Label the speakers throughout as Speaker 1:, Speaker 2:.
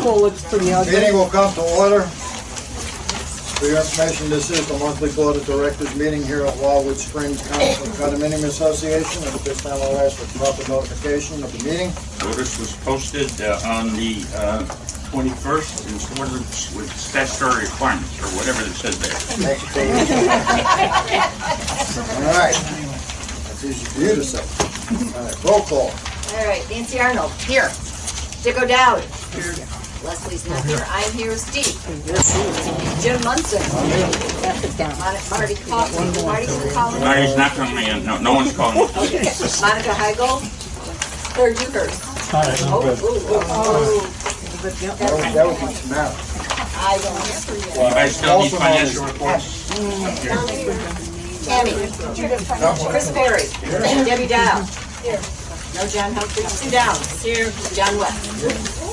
Speaker 1: pool looks pretty ugly.
Speaker 2: Meeting will come to order. For your information, this is the monthly Board of Directors meeting here at Wildwood Springs Condominium Association. And at this time, I'll ask for proper notification of the meeting.
Speaker 3: Notice was posted on the 21st in accordance with statutory requirements, or whatever it says there.
Speaker 2: Thank you, David. All right. That's easy for you to say. All right, roll call.
Speaker 4: All right, Nancy Arnold, here. Dicko Dowd. Here. Leslie's not here. I'm here. Steve. Jim Munson. Marty Coffey. Calling.
Speaker 3: Marty's not coming in. No one's calling.
Speaker 4: Okay. Monica Heigl. Third Dukers.
Speaker 2: That would be Samara.
Speaker 4: I don't answer yet.
Speaker 3: You guys still need financial reports?
Speaker 4: Tammy. Chris Perry. Debbie Dow. Here. No John Humphrey. Sue Downs. Here. John West.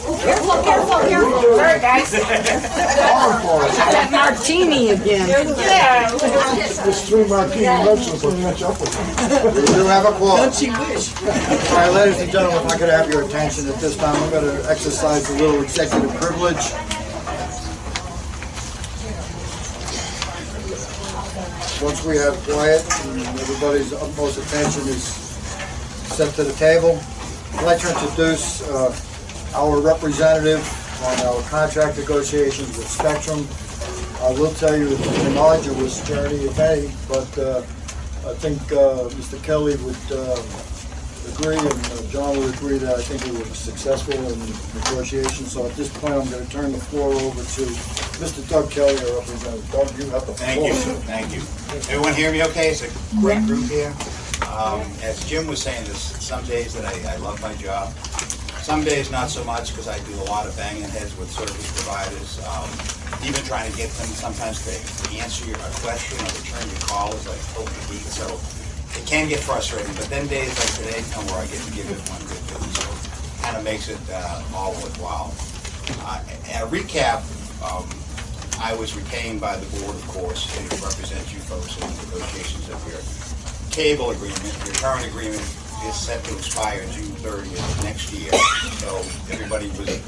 Speaker 4: Careful. All right, guys.
Speaker 1: That martini again.
Speaker 5: There's 3 martini lunches to match up with.
Speaker 2: We do have a quorum. Don't you wish? All right, ladies and gentlemen, if I could have your attention at this time, I'm going to exercise a little executive privilege. Once we have quiet and everybody's utmost attention is set to the table, I'd like to introduce our representative on our contract negotiations with Spectrum. I will tell you, to my knowledge, it was Charity May, but I think Mr. Kelly would agree, and John would agree that I think we were successful in negotiations. So at this point, I'm going to turn the floor over to Mr. Doug Kelly, our representative. Doug, you have the floor.
Speaker 6: Thank you, sir. Thank you. Everyone hear me okay? It's a great group here. As Jim was saying, there's some days that I love my job. Some days not so much, because I do a lot of banging heads with service providers. Even trying to get them sometimes to answer a question or return your call is like open heat. So it can get frustrating. But then days like today come where I get to give it one good do. So it kind of makes it all worthwhile. A recap, I was retained by the board, of course, to represent you folks in the negotiations of your cable agreement. Your current agreement is set to expire June 30th of next year. So everybody was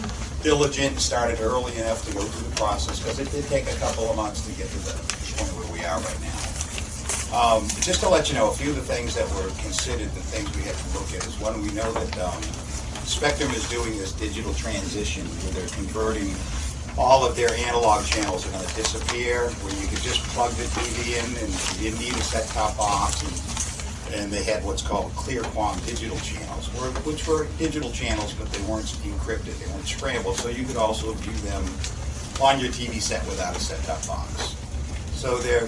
Speaker 6: diligent and started early enough to go through the process, because it did take a couple of months to get to the point where we are right now. Just to let you know, a few of the things that were considered, the things we have to look at is, one, we know that Spectrum is doing this digital transition where they're converting all of their analog channels are going to disappear, where you could just plug the TV in and you didn't need a set-top box, and they had what's called clear-quam digital channels, which were digital channels, but they weren't encrypted, they weren't scrambled, so you could also view them on your TV set without a set-top box. So they're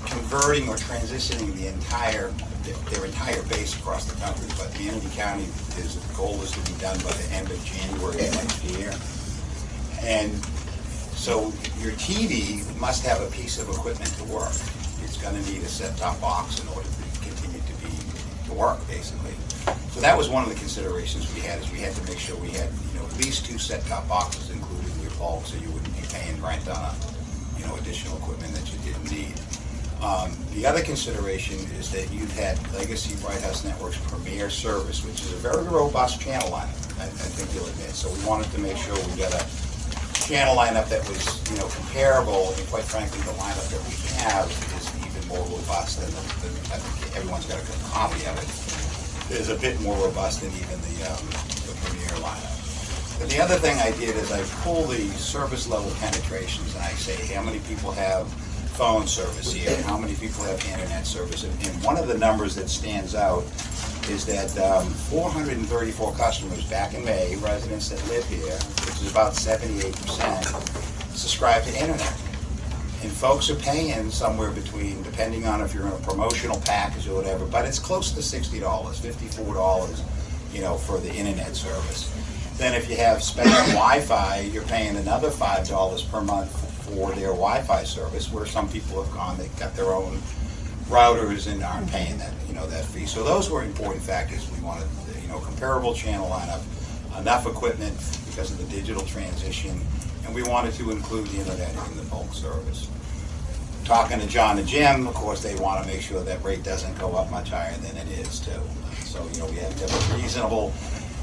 Speaker 6: converting or transitioning their entire base across the country, but Manatee County, the goal is to be done by the end of January of next year. And so your TV must have a piece of equipment to work. It's going to need a set-top box in order to continue to work, basically. So that was one of the considerations we had, is we had to make sure we had, at least 2 set-top boxes included in your bulk, so you wouldn't be paying rent on additional equipment that you didn't need. The other consideration is that you've had Legacy Bright House Network's premier service, which is a very robust channel lineup, I think you'll admit. So we wanted to make sure we got a channel lineup that was, comparable, and quite frankly, the lineup that we have is even more robust than I think everyone's got a good copy of it. It's a bit more robust than even the premier lineup. But the other thing I did is I pull the service level penetrations, and I say, hey, how many people have phone service here? How many people have internet service? And one of the numbers that stands out is that 434 customers back in May, residents that live here, which is about 78%, subscribe to internet. And folks are paying somewhere between, depending on if you're in a promotional package or whatever, but it's close to $60, $54, for the internet service. Then if you have Spectrum Wi-Fi, you're paying another $5 per month for their Wi-Fi service, where some people have gone, they've got their own routers and aren't paying that, that fee. So those were important factors. We wanted, comparable channel lineup, enough equipment because of the digital transition, and we wanted to include the internet in the bulk service. Talking to John and Jim, of course, they want to make sure that rate doesn't go up much higher than it is too. So, we have to have a reasonable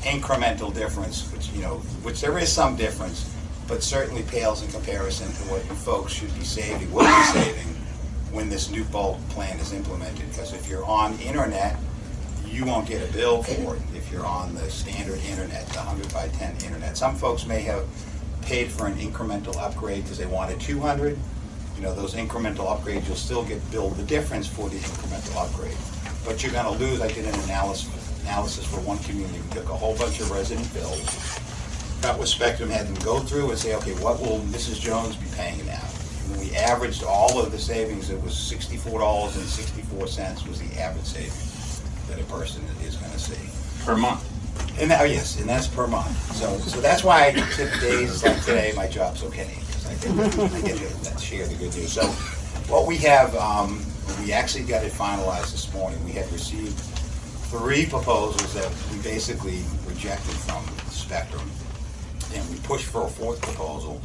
Speaker 6: incremental difference, which there is some difference, but certainly pales in comparison to what you folks should be saving, will be saving, when this new bulk plan is implemented. Because if you're on internet, you won't get a bill for it. If you're on the standard internet, the 100 by 10 internet. Some folks may have paid for an incremental upgrade because they wanted 200. You know, those incremental upgrades, you'll still get billed the difference for the incremental upgrade. But you're going to lose. I did an analysis for one community. We took a whole bunch of resident bills, got what Spectrum had them go through and say, okay, what will Mrs. Jones be paying now? And when we averaged all of the savings, it was $64.64 was the average savings that a person is going to see.
Speaker 3: Per month.
Speaker 6: And that, yes, and that's per month. So that's why days like today, my job's okay, because I get to share the good news. So what we have, we actually got it finalized this morning. We had received 3 proposals that we basically rejected from Spectrum, and we pushed for a 4th proposal,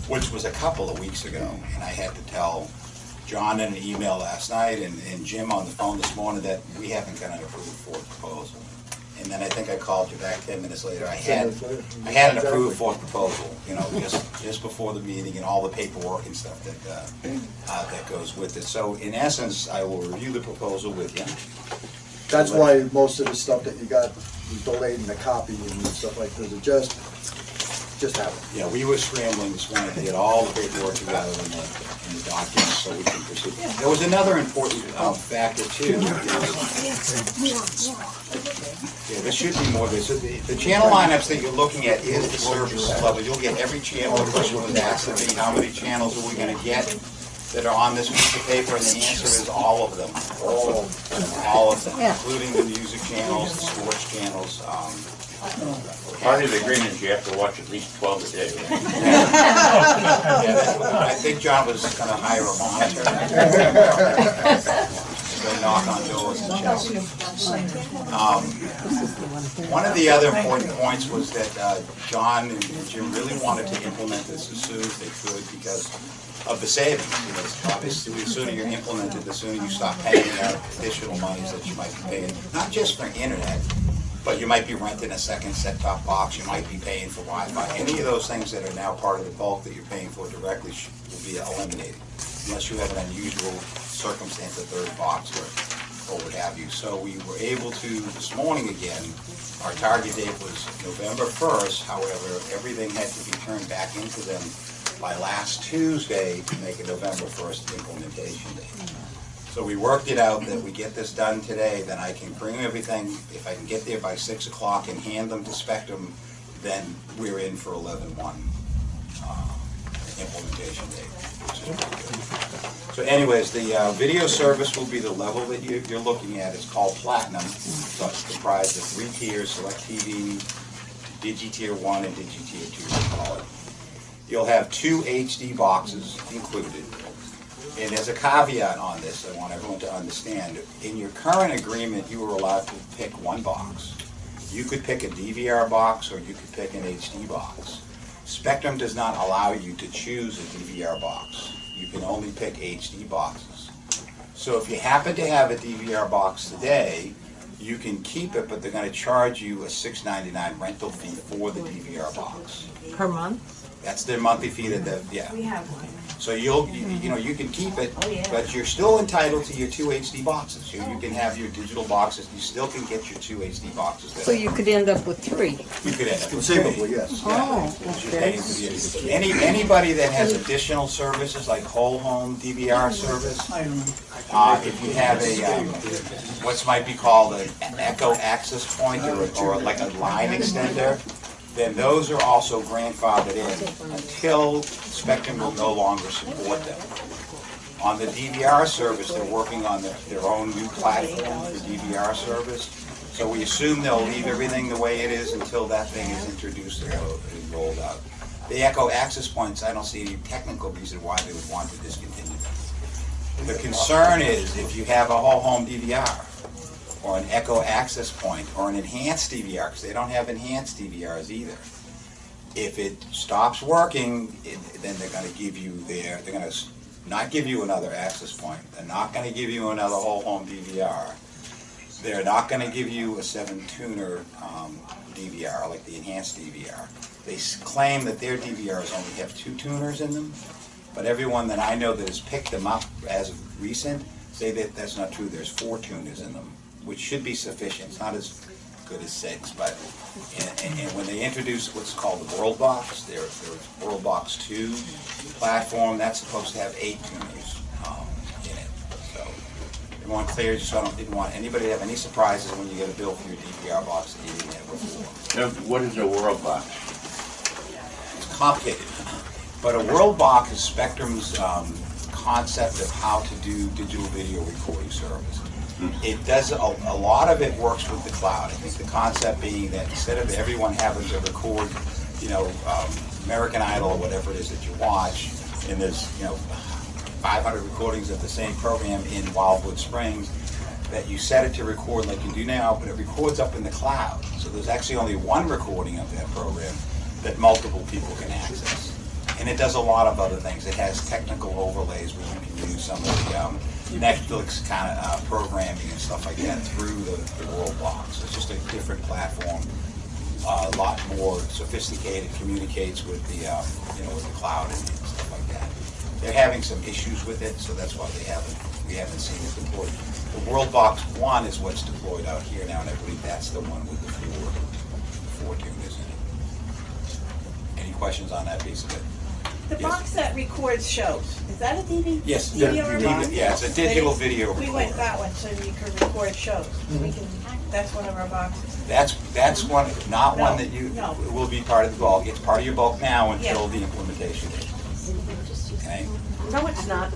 Speaker 6: which was a couple of weeks ago. And I had to tell John in an email last night and Jim on the phone this morning that we haven't got an approved 4th proposal. And then I think I called you back 10 minutes later. I had an approved 4th proposal, you know, just before the meeting and all the paperwork and stuff that goes with it. So in essence, I will review the proposal with you.
Speaker 2: That's why most of the stuff that you got was delayed in the copy and stuff like this. It just happened.
Speaker 6: Yeah, we were scrambling this morning to get all the paperwork together in the documents so we can proceed. There was another important factor too. Yeah, there should be more. So the channel lineups that you're looking at is the service level. You'll get every channel. The question was asked of me, how many channels are we going to get that are on this piece of paper? And the answer is all of them. All of them, including the music channels, the sports channels.
Speaker 3: Part of the agreement is you have to watch at least 12 a day.
Speaker 6: I think John was going to hire a monitor. Go knock on doors and check. One of the other important points was that John and Jim really wanted to implement this as soon as they could because of the savings. You know, obviously, the sooner you're implemented, the sooner you stop paying out additional monies that you might be paying, not just for internet, but you might be renting a second set-top box, you might be paying for Wi-Fi. Any of those things that are now part of the bulk that you're paying for directly will be eliminated, unless you have an unusual circumstance, a third box or what have you. So we were able to, this morning again, our target date was November 1st, however, everything had to be turned back into them by last Tuesday to make a November 1st implementation date. So we worked it out that we get this done today, then I can bring everything, if I can get there by 6 o'clock and hand them to Spectrum, then we're in for 11/1 implementation date. So anyways, the video service will be the level that you're looking at. It's called Platinum. So it's comprised of 3 tiers, Select TV, Digi-Tier 1, and Digi-Tier 2, we call it. You'll have 2 HD boxes included. And there's a caveat on this I want everyone to understand. In your current agreement, you were allowed to pick 1 box. You could pick a DVR box or you could pick an HD box. Spectrum does not allow you to choose a DVR box. You can only pick HD boxes. So if you happen to have a DVR box today, you can keep it, but they're going to charge you a $6.99 rental fee for the DVR box.
Speaker 1: Per month?
Speaker 6: That's their monthly fee that
Speaker 4: We have one.
Speaker 6: So you can keep it, but you're still entitled to your 2 HD boxes. You can have your digital boxes. You still can get your 2 HD boxes.
Speaker 1: So you could end up with 3?
Speaker 6: You could end up with
Speaker 2: Conceivably,
Speaker 6: 3.
Speaker 2: yes.
Speaker 1: Oh,
Speaker 6: You're
Speaker 1: okay.
Speaker 6: paying for the anybody that has additional services like whole home DVR service, if you have a what might be called an Echo access point or like a line extender, then those are also grandfathered in until Spectrum will no longer support them. On the DVR service, they're working on their own new platform for DVR service. So we assume they'll leave everything the way it is until that thing is introduced and rolled out. The Echo access points, I don't see any technical reason why they would want to discontinue them. The concern is if you have a whole home DVR, or an Echo access point, or an enhanced DVR, because they don't have enhanced DVRs either. If it stops working, then they're going to give you they're going to not give you another access point. They're not going to give you another whole home DVR. They're not gonna give you a 7-tuner DVR, like the enhanced DVR. They claim that their DVRs only have 2 tuners in them, but everyone that I know that has picked them up as of recent say that that's not true. There's 4 tuners in them, which should be sufficient. It's not as good as 6, but and when they introduce what's called the World Box, their World Box 2 platform, that's supposed to have 8 tuners in it. So everyone clear, just so I didn't want anybody to have any surprises when you get a bill for your DVR box that you didn't have before.
Speaker 3: Now, what is a World Box?
Speaker 6: It's complicated, but a World Box is Spectrum's concept of how to do digital video recording service. It does a lot of it works with the cloud. I think the concept being that instead of everyone having to record, American Idol or whatever it is that you watch, and there's 500 recordings of the same program in Wildwood Springs, that you set it to record like you do now, but it records up in the cloud. So there's actually only one recording of that program that multiple people can access. And it does a lot of other things. It has technical overlays where you can use some of the Netflix kind of programming and stuff like that through the World Box. It's just a different platform, a lot more sophisticated, communicates with the with the cloud and stuff like that. They're having some issues with it, so that's why we haven't seen it deployed. The World Box 1 is what's deployed out here now, and I believe that's the one with the 4 tuners in it. Any questions on that piece of it?
Speaker 7: The box that records shows, is that a DVD?
Speaker 6: Yes,
Speaker 7: DVR box?
Speaker 6: yeah, it's a digital video recorder.
Speaker 7: We went that one so you could record shows. We can. That's one of our boxes.
Speaker 6: That's one, not one that you
Speaker 7: No.
Speaker 6: will be part of the bulk. It's part of your bulk now until
Speaker 7: Yeah.
Speaker 6: the implementation date. Okay?
Speaker 7: No, it's not.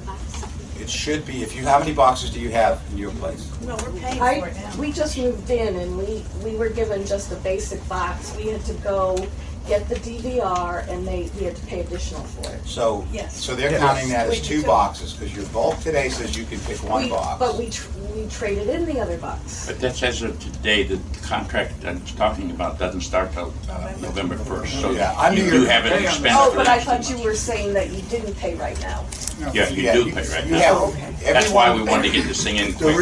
Speaker 6: It should be. How many boxes do you have in your place?
Speaker 7: No, we're paying for it now.
Speaker 8: We just moved in and we were given just a basic box. We had to go get the DVR and we had to pay additional for it.
Speaker 6: So,
Speaker 7: Yes.
Speaker 6: so they're counting that as
Speaker 8: We
Speaker 6: 2
Speaker 8: do.
Speaker 6: boxes because your bulk today says you can pick 1 box.
Speaker 8: But we traded in the other box.
Speaker 3: But that says that today, the contract that it's talking about doesn't start till November 1st. So
Speaker 6: Yeah, I knew
Speaker 3: you
Speaker 6: you
Speaker 3: do
Speaker 6: were-
Speaker 3: have an expense.
Speaker 8: Oh,
Speaker 3: for
Speaker 8: but I
Speaker 3: next
Speaker 8: thought
Speaker 3: month.
Speaker 8: you were saying that you didn't pay right now.
Speaker 3: Yeah, you do pay right
Speaker 6: you
Speaker 3: now.
Speaker 6: have-
Speaker 3: That's why we
Speaker 6: everyone-
Speaker 3: wanted to get this thing in
Speaker 5: The
Speaker 3: quick.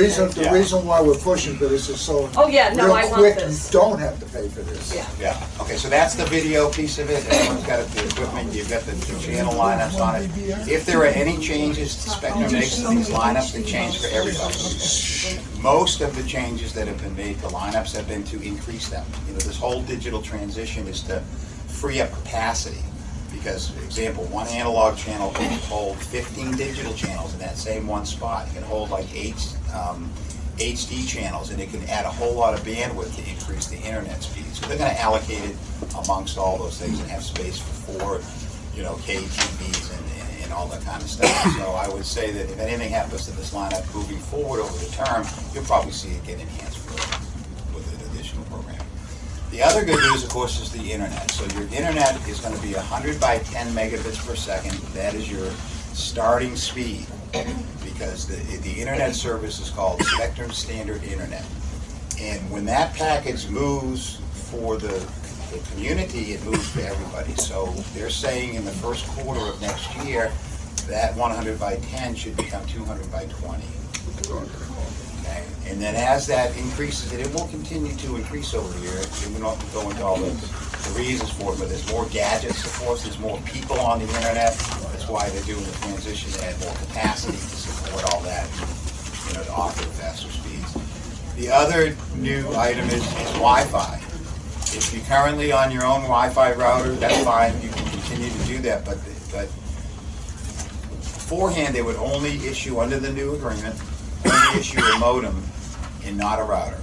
Speaker 5: reason why we're pushing for this is so
Speaker 8: Oh, yeah, no,
Speaker 5: real
Speaker 8: I want
Speaker 5: quick,
Speaker 8: this.
Speaker 5: you don't have to pay for this.
Speaker 8: Yeah.
Speaker 6: Yeah, okay, so that's the video piece of it. Everyone's got the equipment, you've got the channel lineups on it. If there are any changes Spectrum makes to these lineups, they change for everybody. Most of the changes that have been made to lineups have been to increase them. This whole digital transition is to free up capacity. Because, for example, one analog channel can hold 15 digital channels in that same one spot. It can hold like 8 HD channels, and it can add a whole lot of bandwidth to increase the internet speed. So they're going to allocate it amongst all those things and have space for 4, KTVs and all that kind of stuff. So I would say that if anything happens to this lineup moving forward over the term, you'll probably see it get enhanced with an additional program. The other good news, of course, is the internet. So your internet is going to be 100 by 10 megabits per second. That is your starting speed because the internet service is called Spectrum Standard Internet. And when that package moves for the community, it moves for everybody. So they're saying in the first quarter of next year, that 100 by 10 should become 200 by 20. Okay. And then as that increases, and it will continue to increase over the year, and we don't have to go into all the reasons for it, but there's more gadgets, of course, there's more people on the internet. That's why they're doing the transition to add more capacity to support all that, to offer faster speeds. The other new item is Wi-Fi. If you're currently on your own Wi-Fi router, that's fine, you can continue to do that, but beforehand, they would only issue, under the new agreement, only issue a modem and not a router.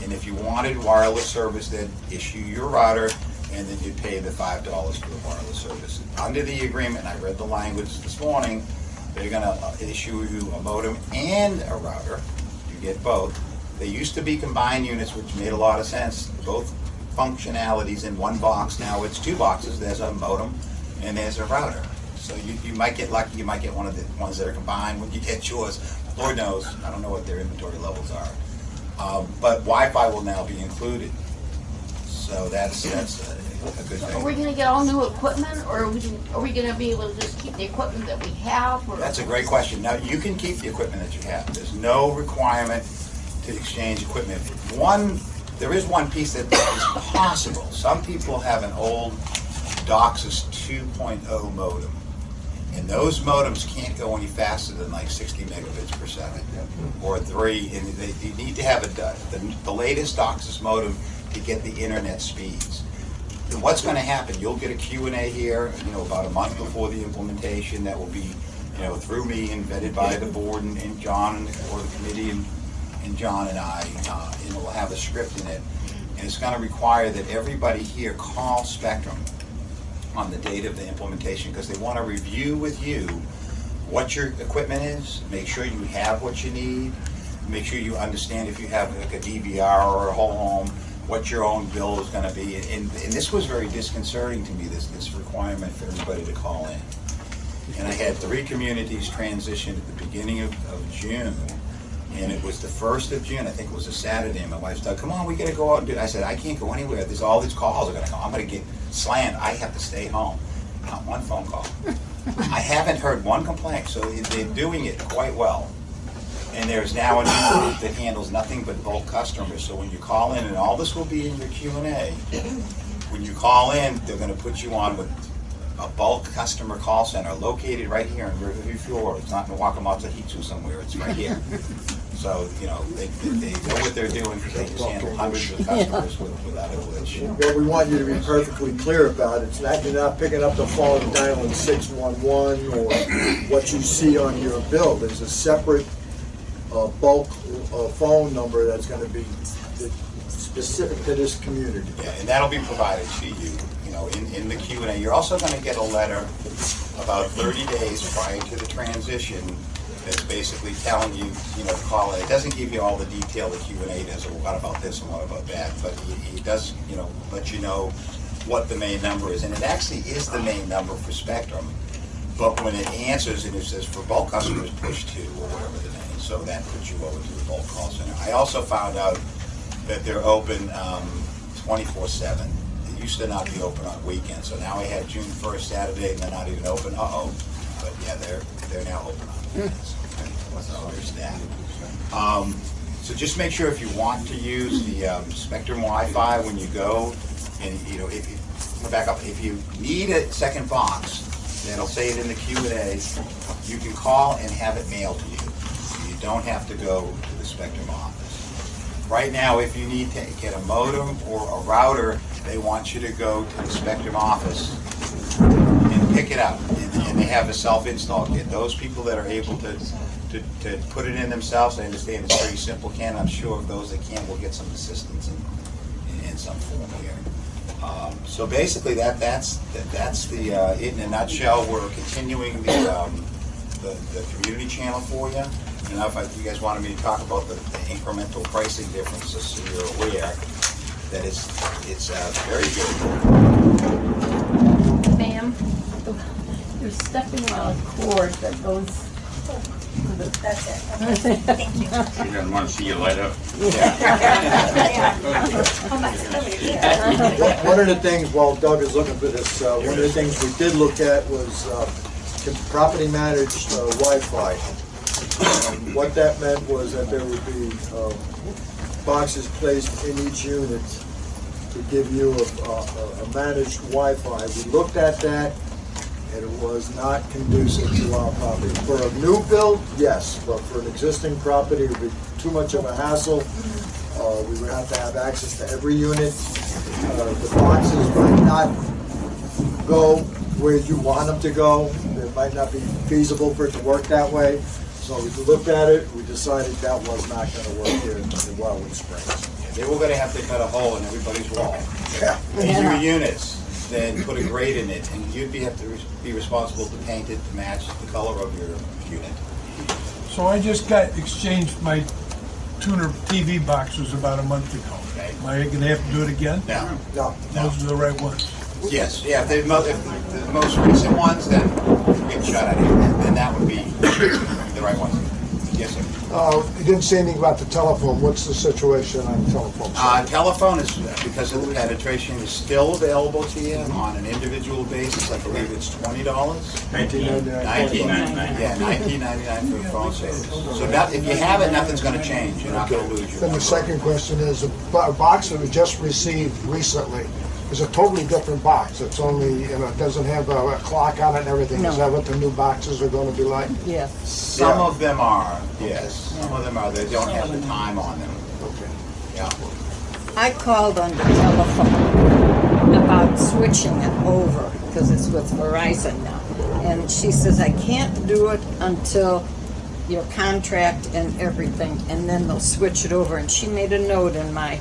Speaker 6: And if you wanted wireless service, they'd issue your router and then you'd pay the $5 for the wireless service. Under the agreement, and I read the language this morning, they're going to issue you a modem and a router. You get both. They used to be combined units, which made a lot of sense. Both functionalities in one box. Now it's 2 boxes. There's a modem and there's a router. So you might get lucky, you might get one of the ones that are combined. When you get yours, Lord knows, I don't know what their inventory levels are. But Wi-Fi will now be included. So that's a good
Speaker 9: Are we
Speaker 6: thing.
Speaker 9: gonna get all new equipment, or are we gonna be able to just keep the equipment that we have? Or?
Speaker 6: That's a great question. Now, you can keep the equipment that you have. There's no requirement to exchange equipment. There is one piece that is possible. Some people have an old DOCSIS 2.0 modem, and those modems can't go any faster than like 60 megabits per second or 3, and you need to have the latest DOCSIS modem to get the internet speeds. And what's going to happen? You'll get a Q&A here, about a month before the implementation. That will be, through me and vetted by the board and John or the committee and John and I, and it will have a script in it. And it's going to require that everybody here call Spectrum on the date of the implementation, because they want to review with you what your equipment is, make sure you have what you need, make sure you understand if you have like a DVR or a whole home, what your own bill is going to be. And this was very disconcerting to me, this requirement for everybody to call in. And I had 3 communities transition at the beginning of June, and it was the 1st of June, I think it was a Saturday, and my wife said, come on, we got to go out and do it. I said, I can't go anywhere. There's all these calls are going to come. I'm going to get slammed. I have to stay home. Not one phone call. I haven't heard one complaint, so they're doing it quite well. And there's now a new group that handles nothing but bulk customers. So when you call in, and all this will be in your Q&A, when you call in, they're going to put you on with a bulk customer call center located right here in Riverview, Florida. It's not in Wakamatsu somewhere. It's right here. So, they know what they're doing, because they just handle hundreds of customers without a glitch.
Speaker 2: What we want you to be perfectly clear about, it's not, you're not picking up the phone and dialing 611 or what you see on your bill. There's a separate bulk phone number that's going to be specific to this community.
Speaker 6: Yeah, and that'll be provided to you, in the Q&A. You're also going to get a letter about 30 days prior to the transition that's basically telling you, to call it. It doesn't give you all the detail the Q&A does, or what about this and what about that, but it does, let you know what the main number is. And it actually is the main number for Spectrum, but when it answers and it says for bulk customers, push 2 or whatever the name is, so that puts you over to the bulk call center. I also found out that they're open 24/7. They used to not be open on weekends, so now I had June 1st, Saturday, and they're not even open. But yeah, they're now open on weekends. So there's that. So just make sure if you want to use the Spectrum Wi-Fi when you go, and back up. If you need a second box, then I'll say it in the Q&A. You can call and have it mailed to you. You don't have to go to the Spectrum office. Right now, if you need to get a modem or a router, they want you to go to the Spectrum office and pick it up. And they have a self-install kit. Those people that are able to put it in themselves, I understand it's pretty simple, I'm sure of those that can will get some assistance in some form here. So basically, that's the it in a nutshell. We're continuing the community channel for you. And now, if you guys wanted me to talk about the incremental pricing differences, so you're aware that it's very good.
Speaker 9: Ma'am, you're stepping on a cord that goes.
Speaker 7: That's it. Thank you.
Speaker 3: She doesn't want to see you light up.
Speaker 2: One of the things, while Doug is looking for this, one of the things we did look at was property managed Wi-Fi. What that meant was that there would be boxes placed in each unit to give you a managed Wi-Fi. We looked at that, and it was not conducive to our property. For a new build, yes, but for an existing property, it would be too much of a hassle. We would have to have access to every unit. The boxes might not go where you want them to go. It might not be feasible for it to work that way. So we looked at it, we decided that was not going to work here in Wildwood Springs.
Speaker 6: They were going to have to cut a hole in everybody's wall.
Speaker 2: Yeah.
Speaker 6: In your units, then put a grate in it, and you'd have to be responsible to paint it to match the color of your unit.
Speaker 5: So I just exchanged my tuner TV boxes about a month ago.
Speaker 6: Okay.
Speaker 5: Am I going to have to do it again?
Speaker 6: No.
Speaker 5: Those are the right ones.
Speaker 6: Yes, yeah, if the most recent ones, then get shot at it, then that would be the right ones. Yes, sir.
Speaker 10: You didn't say anything about the telephone. What's the situation on telephone?
Speaker 6: Telephone is, because of the penetration, is still available to you on an individual basis. I believe it's $20.
Speaker 10: $19.99.
Speaker 6: Yeah, $19.99 for the phone service. So if you have it, nothing's going to change. You're not going to lose your
Speaker 10: Then the second question is, a box that we just received recently is a totally different box. It's only, it doesn't have a clock on it and everything.
Speaker 1: No.
Speaker 10: Is that what the new boxes are going to be like?
Speaker 1: Yes.
Speaker 6: Some of them are, yes. Some of them are. They don't have the time on them.
Speaker 10: Okay.
Speaker 6: Yeah.
Speaker 1: I called on the telephone about switching it over because it's with Verizon now. And she says, I can't do it until your contract and everything, and then they'll switch it over. And she made a note in my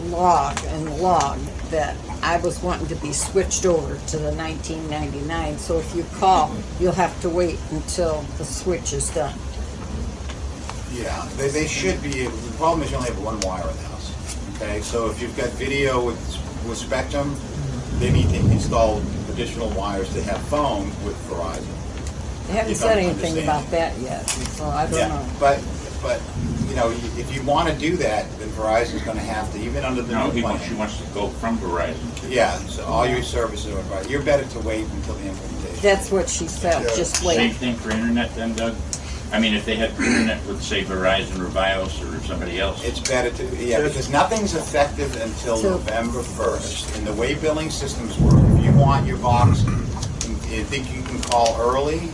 Speaker 1: log that I was wanting to be switched over to the 1999. So if you call, you'll have to wait until the switch is done.
Speaker 6: Yeah, they should be able. The problem is you only have one wire in the house. Okay, so if you've got video with Spectrum, they need to install additional wires to have phone with Verizon.
Speaker 1: They haven't said anything about that yet, so I don't know.
Speaker 6: But you know, if you want to do that, then Verizon's going to have to, even under the new plan.
Speaker 3: She wants to go from Verizon.
Speaker 6: Yeah, so all your services are Verizon. You're better to wait until the implementation.
Speaker 1: That's what she said, just wait.
Speaker 3: Same thing for internet then, Doug? I mean, if they had internet with, say, Verizon or Bios or somebody else.
Speaker 6: It's better to, because nothing's effective until November 1st. And the way billing systems work, if you want your box and you think you can call early,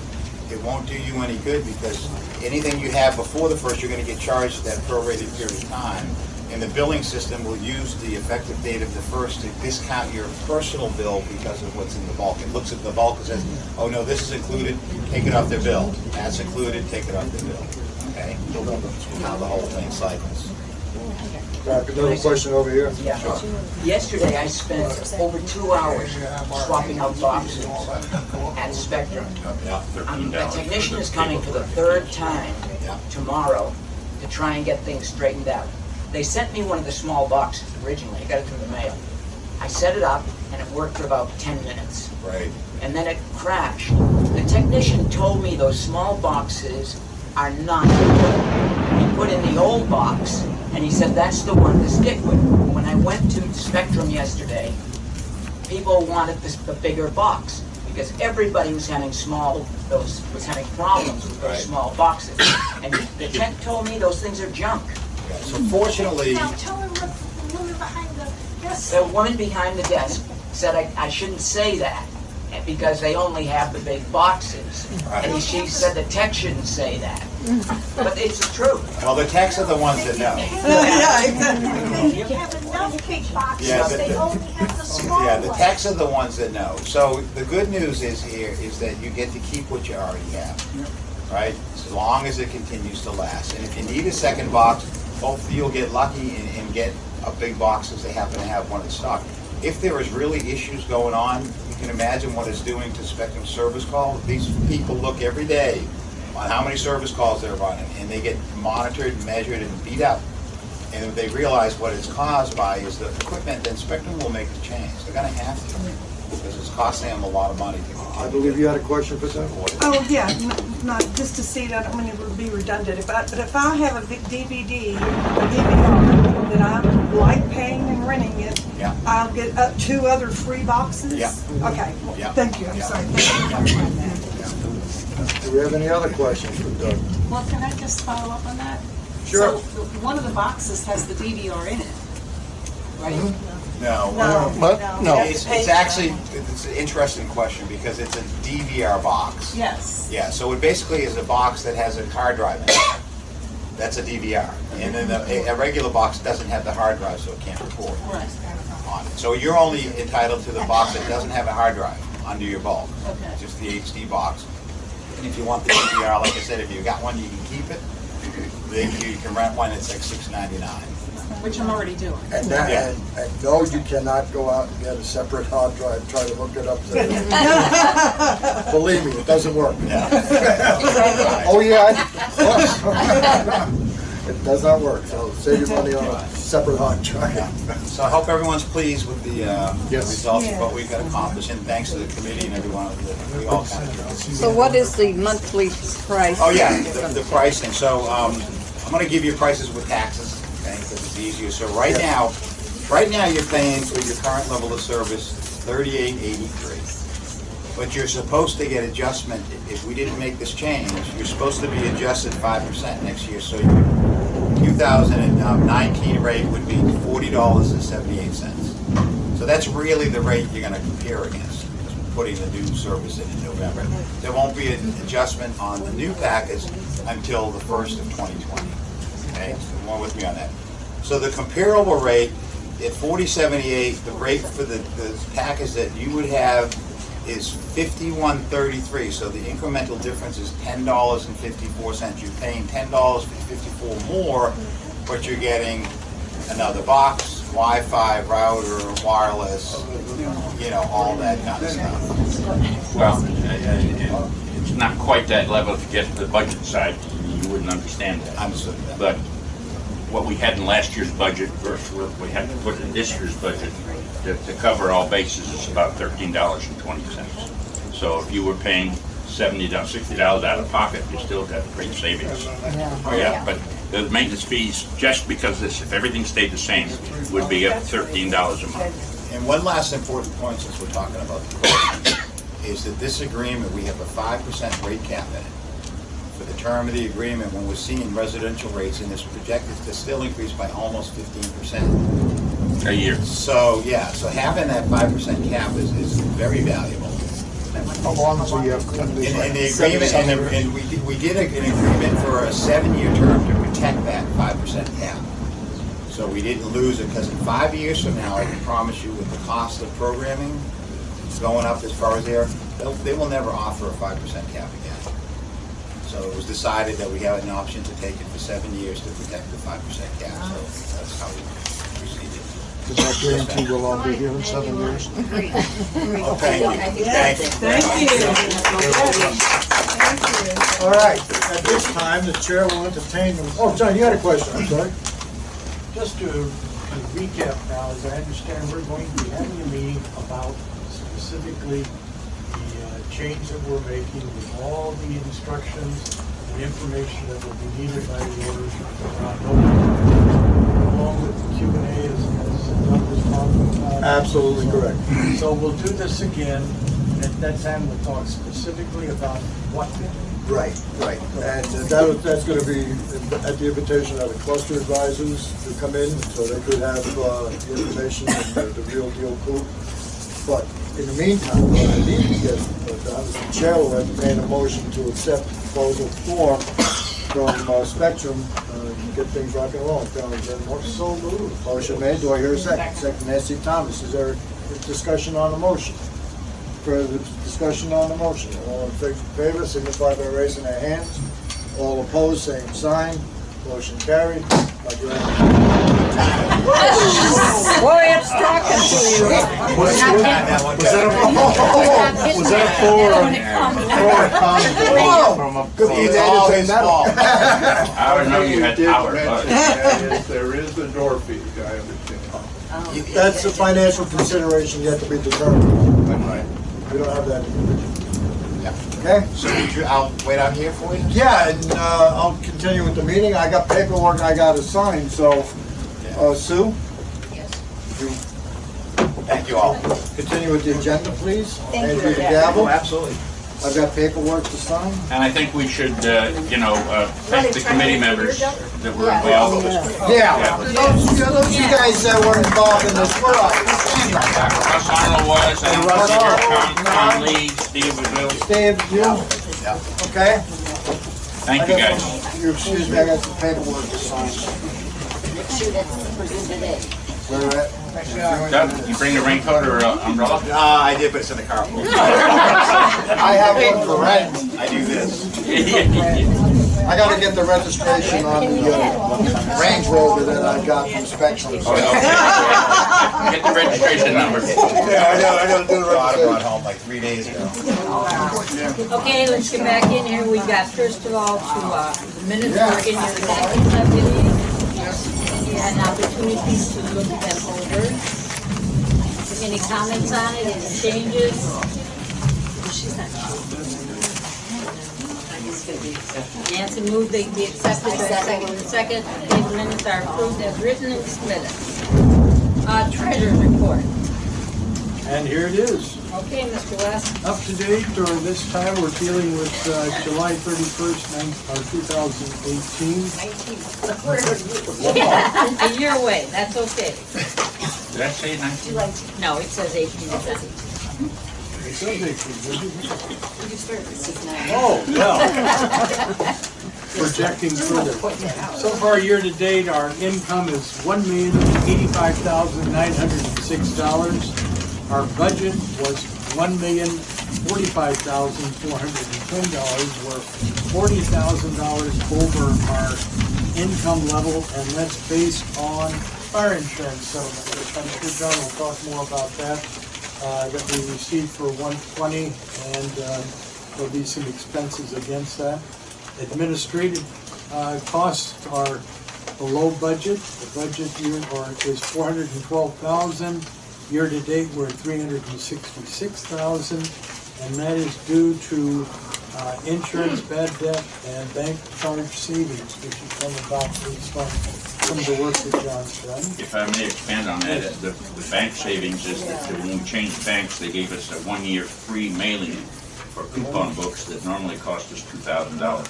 Speaker 6: it won't do you any good because anything you have before the 1st, you're going to get charged that prorated period of time. And the billing system will use the effective date of the 1st to discount your personal bill because of what's in the bulk. It looks at the bulk and says, oh no, this is included, take it off their bill. That's included, take it off their bill. Okay? How the whole thing cycles.
Speaker 2: Another question over here.
Speaker 11: Yeah. Yesterday I spent over 2 hours swapping out boxes at Spectrum. The technician is coming for the 3rd time tomorrow to try and get things straightened out. They sent me one of the small boxes originally. I got it through the mail. I set it up and it worked for about 10 minutes.
Speaker 6: Right.
Speaker 11: And then it crashed. The technician told me those small boxes are not good. He put in the old box and he said that's the one to stick with. When I went to Spectrum yesterday, people wanted the bigger box because everybody was having was having problems with those small boxes. And the tech told me those things are junk.
Speaker 6: So fortunately,
Speaker 9: Now tell her what the woman behind the desk.
Speaker 11: the woman behind the desk said I shouldn't say that because they only have the big boxes. And she said the tech shouldn't say that. But it's the truth.
Speaker 6: well, the techs are the ones that know.
Speaker 9: They have enough big boxes, they only have the small
Speaker 6: Yeah, the
Speaker 9: ones.
Speaker 6: techs are the ones that know. So the good news is that you get to keep what you already have, right? As long as it continues to last. And if you need a second box, hopefully you'll get lucky and get a big box as they happen to have one in stock. If there is really issues going on, you can imagine what it's doing to Spectrum service call. These people look every day on how many service calls they're running, and they get monitored, measured, and beat up. And if they realize what it's caused by is the equipment, then Spectrum will make the change. They're going to have to, because it's costing them a lot of money to continue.
Speaker 2: I believe you had a question for them?
Speaker 7: Oh, yeah, not just to see that, I mean, it would be redundant, but if I have a DVD, that I like paying and renting it, I'll get 2 other free boxes?
Speaker 6: Yeah.
Speaker 7: Okay, well, thank you, I'm sorry.
Speaker 2: Do we have any other questions for Doug?
Speaker 12: Well, can I just follow up on that?
Speaker 2: Sure.
Speaker 12: So one of the boxes has the DVR in it, right?
Speaker 6: No.
Speaker 10: No.
Speaker 6: It's actually, it's an interesting question because it's a DVR box.
Speaker 12: Yes.
Speaker 6: Yeah, so it basically is a box that has a hard drive in it. That's a DVR. And then a regular box doesn't have the hard drive, so it can't record on it. So you're only entitled to the box that doesn't have a hard drive under your bulk.
Speaker 12: Okay.
Speaker 6: Just the HD box. And if you want the DVR, like I said, if you got one, you can keep it. Then you can rent one, it's like $6.99.
Speaker 12: Which I'm already doing.
Speaker 2: And no, you cannot go out and get a separate hard drive, try to hook it up to Believe me, it doesn't work.
Speaker 6: Yeah.
Speaker 2: Oh, yeah. It does not work, so save your money on a separate hot truck.
Speaker 6: So I hope everyone's pleased with the results of what we've got accomplished, and thanks to the committee and everyone that we all kind of do.
Speaker 1: So what is the monthly price?
Speaker 6: Oh, yeah, the pricing. So I'm going to give you prices with taxes, okay, because it's easier. So right now you're paying for your current level of service $38.83. But you're supposed to get adjustment. If we didn't make this change, you're supposed to be adjusted 5% next year. So your 2019 rate would be $40.78. So that's really the rate you're going to compare against, putting the new service in November. There won't be an adjustment on the new package until the 1st of 2020. Okay, so more with me on that. So the comparable rate at $40.78, the rate for the package that you would have is $51.33. So the incremental difference is $10.54. You're paying $10.54 more, but you're getting another box, Wi-Fi, router, wireless, all that kind of stuff.
Speaker 3: Well, it's not quite that level. If you get to the budget side, you wouldn't understand that.
Speaker 6: Understood that.
Speaker 3: But what we had in last year's budget versus what we had to put in this year's budget to cover all bases is about $13.20. So if you were paying $60 out of pocket, you still got great savings. Yeah, but the maintenance fees, just because if everything stayed the same, would be up $13 a month.
Speaker 6: And one last important point, since we're talking about the quote, is that this agreement, we have a 5% rate cap in it. For the term of the agreement, when we're seeing residential rates in this projected to still increase by almost 15%
Speaker 3: a year.
Speaker 6: So yeah, so having that 5% cap is very valuable.
Speaker 10: How long do you have?
Speaker 6: In the agreement, and we did an agreement for a 7-year term to protect that 5% cap. So we didn't lose it, because in 5 years from now, I can promise you, with the cost of programming going up as far as they will never offer a 5% cap again. So it was decided that we have an option to take it for 7 years to protect the 5% cap. So that's how we proceeded.
Speaker 10: Does that guarantee we'll all be here in 7 years?
Speaker 6: Oh, thank you.
Speaker 2: All right, at this time, the chair will entertain them. Oh, John, you had a question, I'm sorry.
Speaker 13: Just to recap now, as I understand, we're going to be having a meeting about specifically the change that we're making with all the instructions and information that will be needed by the orders along with the Q&A as Doug was talking about.
Speaker 2: Absolutely correct.
Speaker 13: So we'll do this again. At that time, we'll talk specifically about what.
Speaker 2: Right. And that's going to be at the invitation of the cluster advisors to come in, so they could have the information and the real deal proof. But in the meantime, what I need to get done is the chair will entertain a motion to accept proposal 4 from Spectrum to get things rock and roll. So moved. Motion made. Do I hear a second? Second, Nancy Thomas. Is there a discussion on the motion? Further discussion on the motion? All in favor signify by raising their hands. All opposed, same sign. Motion carried.
Speaker 1: Boy, it's talking to you.
Speaker 10: Was that a four?
Speaker 2: Good thing
Speaker 6: It's all his fault.
Speaker 3: I would know you had power.
Speaker 14: There is the door fee, I understand.
Speaker 2: That's a financial consideration yet to be determined.
Speaker 6: Right.
Speaker 2: We don't have that information.
Speaker 6: Yeah.
Speaker 2: Okay?
Speaker 6: So I'll wait out here for you?
Speaker 2: Yeah, and I'll continue with the meeting. I got paperwork I got to sign, so Sue?
Speaker 4: Yes.
Speaker 6: Thank you all.
Speaker 2: Continue with the agenda, please.
Speaker 4: Thank
Speaker 2: Hand
Speaker 4: you.
Speaker 2: the gavel.
Speaker 6: Oh, absolutely.
Speaker 2: I've got paperwork to sign.
Speaker 3: And I think we should, thank the committee members that were involved.
Speaker 2: Yeah, those you guys that were involved in this, we're all.
Speaker 3: Russ Arnold was, and
Speaker 2: Russ
Speaker 3: Tom Lee, Steve Will.
Speaker 2: Steve, you?
Speaker 6: Yeah.
Speaker 2: Okay?
Speaker 3: Thank you, guys.
Speaker 2: You excuse me, I got some paperwork to sign.
Speaker 4: Make sure that's presented today.
Speaker 2: Where at?
Speaker 3: Doug, you bring the raincoat or umbrella?
Speaker 6: I did, but it's in the carpool.
Speaker 2: I have one for rent.
Speaker 6: I do this.
Speaker 2: I gotta get the registration on the Range Rover that I got from Spectrum.
Speaker 3: Get the registration number.
Speaker 2: Yeah, I gotta do the
Speaker 6: I brought
Speaker 2: registration.
Speaker 6: home like 3 days ago.
Speaker 1: Okay, let's get back in here. We got first of all the minutes are in your packet, I believe. And you had an opportunity to look them over. Any comments on it, any changes? Nancy moved, they be accepted, second, the minutes are approved as written and submitted. Treasurer's report.
Speaker 13: And here it is.
Speaker 1: Okay, Mr. West.
Speaker 13: Up to date during this time, we're dealing with July 31st, 2018.
Speaker 1: Yeah, a year away, that's okay.
Speaker 3: Did I say 19?
Speaker 1: No, it says 18.
Speaker 13: It says 18, doesn't it?
Speaker 4: Oh,
Speaker 13: well. Projecting further. So far, year to date, our income is $1,085,906. Our budget was $1,045,410. We're $40,000 over our income level, and that's based on fire insurance settlement, which I'm sure John will talk more about that we received for $120, and there'll be some expenses against that. Administrative costs are below budget. The budget is $412,000. Year to date, we're at $366,000, and that is due to insurance, bad debt, and bank charge savings, which has come about based on some of the work that John's done.
Speaker 3: If I may expand on that, the bank savings is that when we changed banks, they gave us a 1-year free mailing for coupon books that normally cost us $2,000.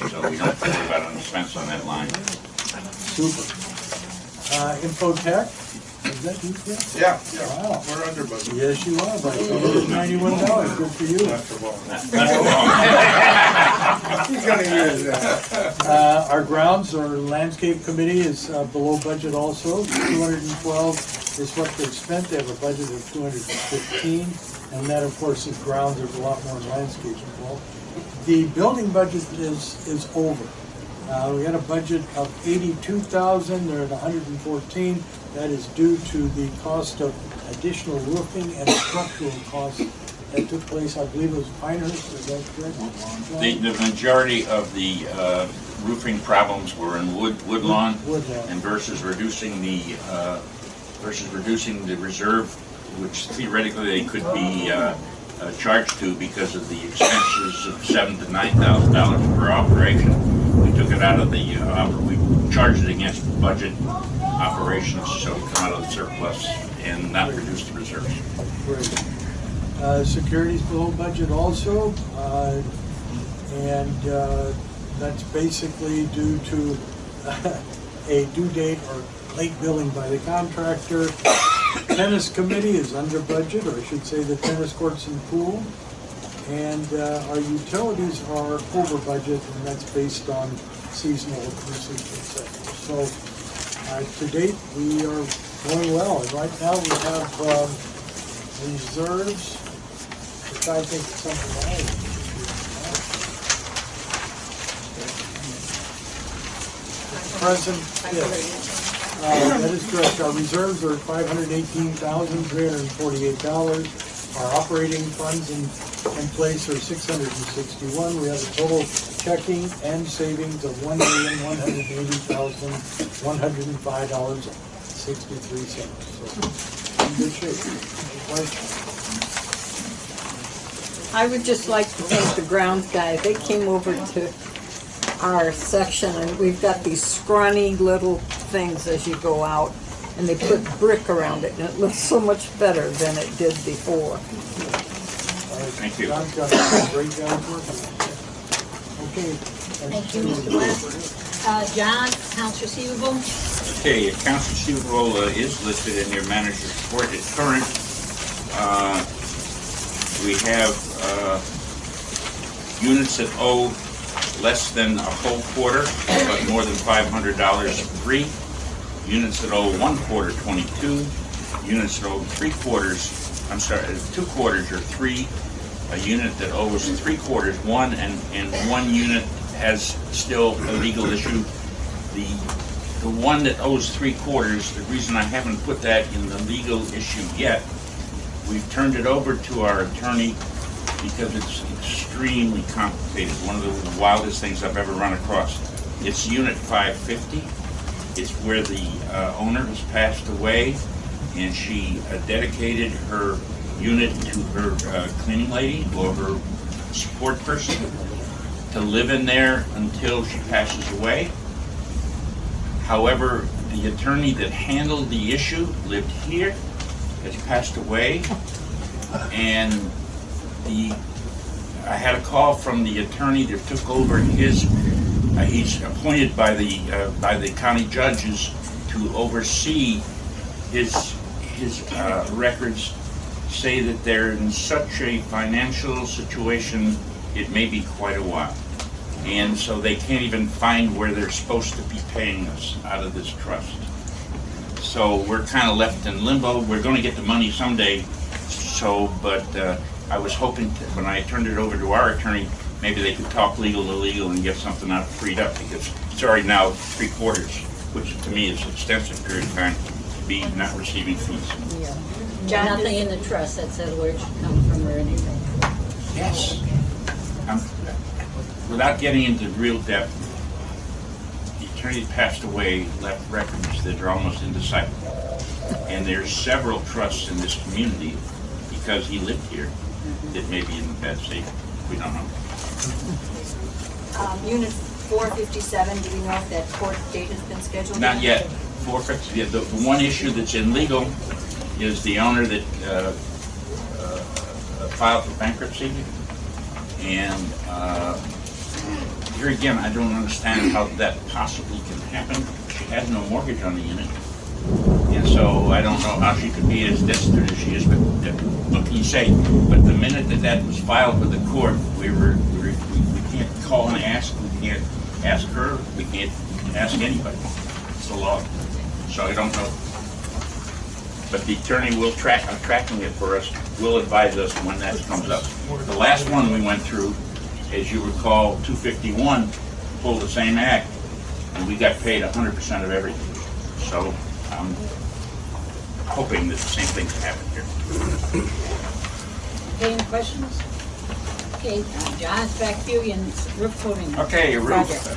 Speaker 3: So we don't have to worry about an expense on that line.
Speaker 13: Super. Infotech. Is that you, Chris?
Speaker 14: Yeah,
Speaker 13: Wow.
Speaker 14: we're under budget.
Speaker 13: Yes, you are, but $91. Good for you.
Speaker 14: He's gonna use that.
Speaker 13: Our grounds or landscape committee is below budget also. 212 is what they've spent. They have a budget of 215, and that, of course, is grounds. There's a lot more landscape involved. The building budget is over. We had a budget of $82,000. They're at 114. That is due to the cost of additional roofing and structural costs that took place. I believe it was Pinehurst. Is that correct?
Speaker 3: The majority of the roofing problems were in Woodlawn, and versus reducing the reserve, which theoretically they could be charged to because of the expenses of $7,000 to $9,000 per operation. We took it out of the we charged it against budget operations, so it come out of the surplus and not reduce the reserves.
Speaker 13: Great. Security's below budget also, and that's basically due to a due date or late billing by the contractor. Tennis committee is under budget, or I should say the tennis courts and pool. And our utilities are over budget, and that's based on seasonal usage, etc. So to date, we are going well. And right now we have reserves, which I think is something I present. Yes. That is correct. Our reserves are $518,348. Our operating funds in place are $661. We have a total checking and savings of $1,180,105.63. So, in good shape.
Speaker 1: I would just like to thank the grounds guys. They came over to our section, and we've got these scrawny little things as you go out, and they put brick around it, and it looks so much better than it did before.
Speaker 3: Thank you.
Speaker 13: John's got a great job working. Okay.
Speaker 1: Thank you, Mr. West. John, accounts receivable?
Speaker 3: Okay, accounts receivable is listed in your manager's report. It's current. We have units that owe less than a full quarter, but more than $500, 3. Units that owe 1 quarter, 22. Units that owe 3 quarters, 2 quarters are 3. A unit that owes 3 quarters, 1, and 1 unit has still a legal issue. The one that owes 3/4, the reason I haven't put that in the legal issue yet, we've turned it over to our attorney because it's extremely complicated. One of the wildest things I've ever run across. It's Unit 550. It's where the owner has passed away, and she dedicated her unit to her cleaning lady or her support person to live in there until she passes away. However, the attorney that handled the issue lived here, has passed away, and I had a call from the attorney that took over his. He's appointed by the county judges to oversee his records. Say that they're in such a financial situation, it may be quite a while. And so they can't even find where they're supposed to be paying us out of this trust. So we're kind of left in limbo. We're going to get the money someday. But I was hoping when I turned it over to our attorney, maybe they could talk legal to legal and get something out freed up, because it's already now 3/4, which to me is an extensive period of time to be not receiving fees.
Speaker 1: Yeah.
Speaker 4: John,
Speaker 1: Nothing in the trust that said where it should come from or anything.
Speaker 3: Yes. Without getting into real depth, the attorney that passed away left records that are almost indecipherable. And there's several trusts in this community, because he lived here, that may be in bad state. We don't know.
Speaker 4: Unit 457, do we know if that court date has been scheduled?
Speaker 3: Not yet. 450. The one issue that's in legal is the owner that filed for bankruptcy. And here again, I don't understand how that possibly can happen. She had no mortgage on the unit. And so I don't know how she could be as destitute as she is, but what can you say? But the minute that was filed with the court, we can't call and ask. We can't ask her. We can't ask anybody. It's the law. So I don't know. But the attorney will tracking it for us, will advise us when that comes up. The last one we went through, as you recall, 251 pulled the same act, and we got paid 100% of everything. So I'm hoping that the same things happen here.
Speaker 1: Okay, any questions? Okay, John, it's back to you in roof coating.
Speaker 3: Okay, roofs.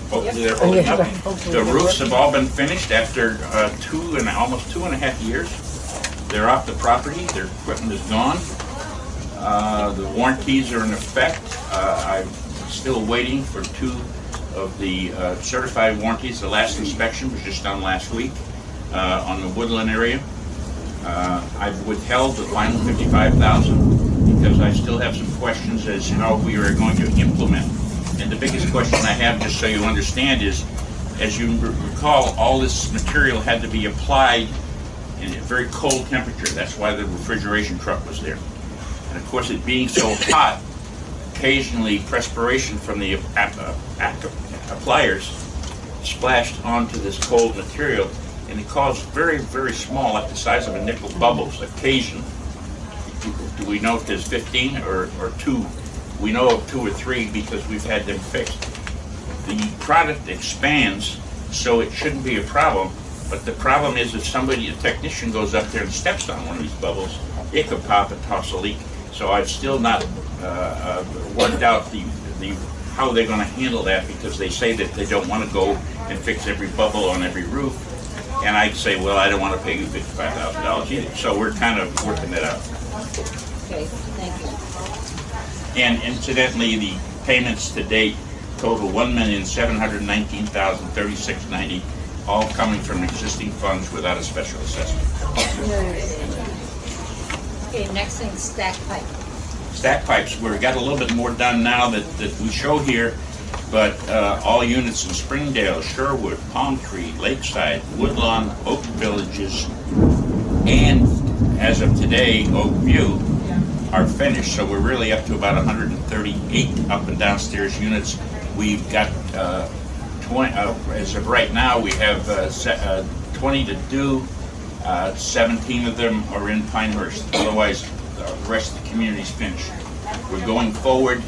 Speaker 3: Hopefully they're holding up. The roofs have all been finished after almost 2.5 years. They're off the property. Their equipment is gone. The warranties are in effect. I'm still waiting for 2 of the certified warranties. The last inspection was just done last week on the Woodland area. I've withheld the final $55,000 because I still have some questions as to how we are going to implement. And the biggest question I have, just so you understand, is, as you recall, all this material had to be applied in a very cold temperature. That's why the refrigeration truck was there. And of course, it being so hot, occasionally perspiration from the appliers splashed onto this cold material, and it caused very, very small, like the size of a nickel, bubbles occasionally. Do we know if there's 15 or 2? We know of 2 or 3 because we've had them fixed. The product expands, so it shouldn't be a problem, but the problem is if a technician goes up there and steps on one of these bubbles, it could pop and toss a leak. So I've still not worked out how they're going to handle that, because they say that they don't want to go and fix every bubble on every roof. And I'd say, well, I don't want to pay you $55,000 either. So we're kind of working that out.
Speaker 1: Okay, thank you.
Speaker 3: And incidentally, the payments to date total $1,719,036.90, all coming from existing funds without a special assessment.
Speaker 1: Okay, next thing, stack pipe.
Speaker 3: Stack pipes, we've got a little bit more done now that we show here, but all units in Springdale, Sherwood, Palm Tree, Lakeside, Woodlawn, Oak Villages, and as of today, Oak View, are finished. So we're really up to about 138 up and downstairs units. We've got 20, as of right now, we have 20 to do. 17 of them are in Pinehurst. Otherwise, the rest of the community is finished. We're going forward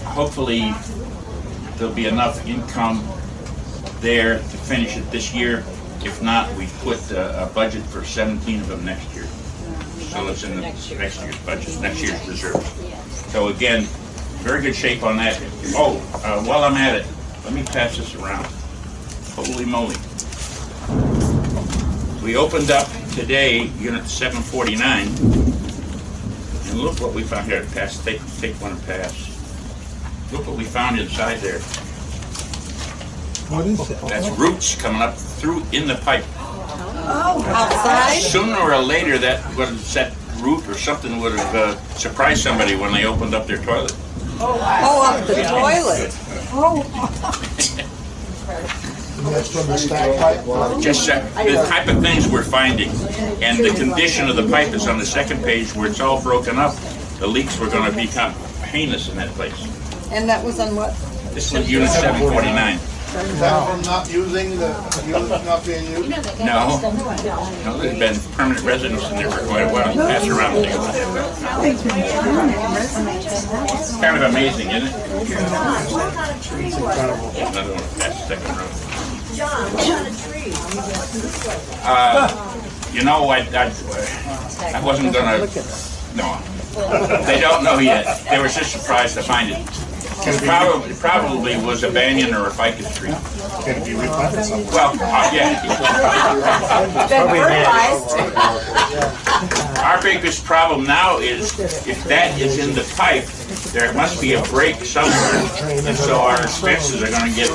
Speaker 3: Hopefully, there'll be enough income there to finish it this year. If not, we put a budget for 17 of them next year. So it's in the next year's budget, next year's reserves. So again, very good shape on that. Oh, while I'm at it, let me pass this around. Holy moly. We opened up today Unit 749, and look what we found here. Pass, take one and pass. Look what we found inside there.
Speaker 5: What is it?
Speaker 3: That's roots coming up through in the pipe.
Speaker 1: Oh, outside?
Speaker 3: Sooner or later, that root or something would have surprised somebody when they opened up their toilet.
Speaker 1: Oh, up the toilet. Oh.
Speaker 10: That's from the stack pipe?
Speaker 3: Just the type of things we're finding, and the condition of the pipe is on the second page where it's all broken up. The leaks were going to become heinous in that place.
Speaker 1: And that was on what?
Speaker 3: This is Unit 749.
Speaker 14: Is that from not using the unit not being used?
Speaker 3: No, there's been permanent residents in there for quite a while. You pass around. It's kind of amazing, isn't it? Another one, that's the second row. You know, I wasn't gonna. No, they don't know yet. They were just surprised to find it. It probably was a banyan or a ficus tree.
Speaker 10: Can it be replanted somewhere?
Speaker 3: Well, yeah. Our biggest problem now is if that is in the pipe, there must be a break somewhere, and so our expenses are going to get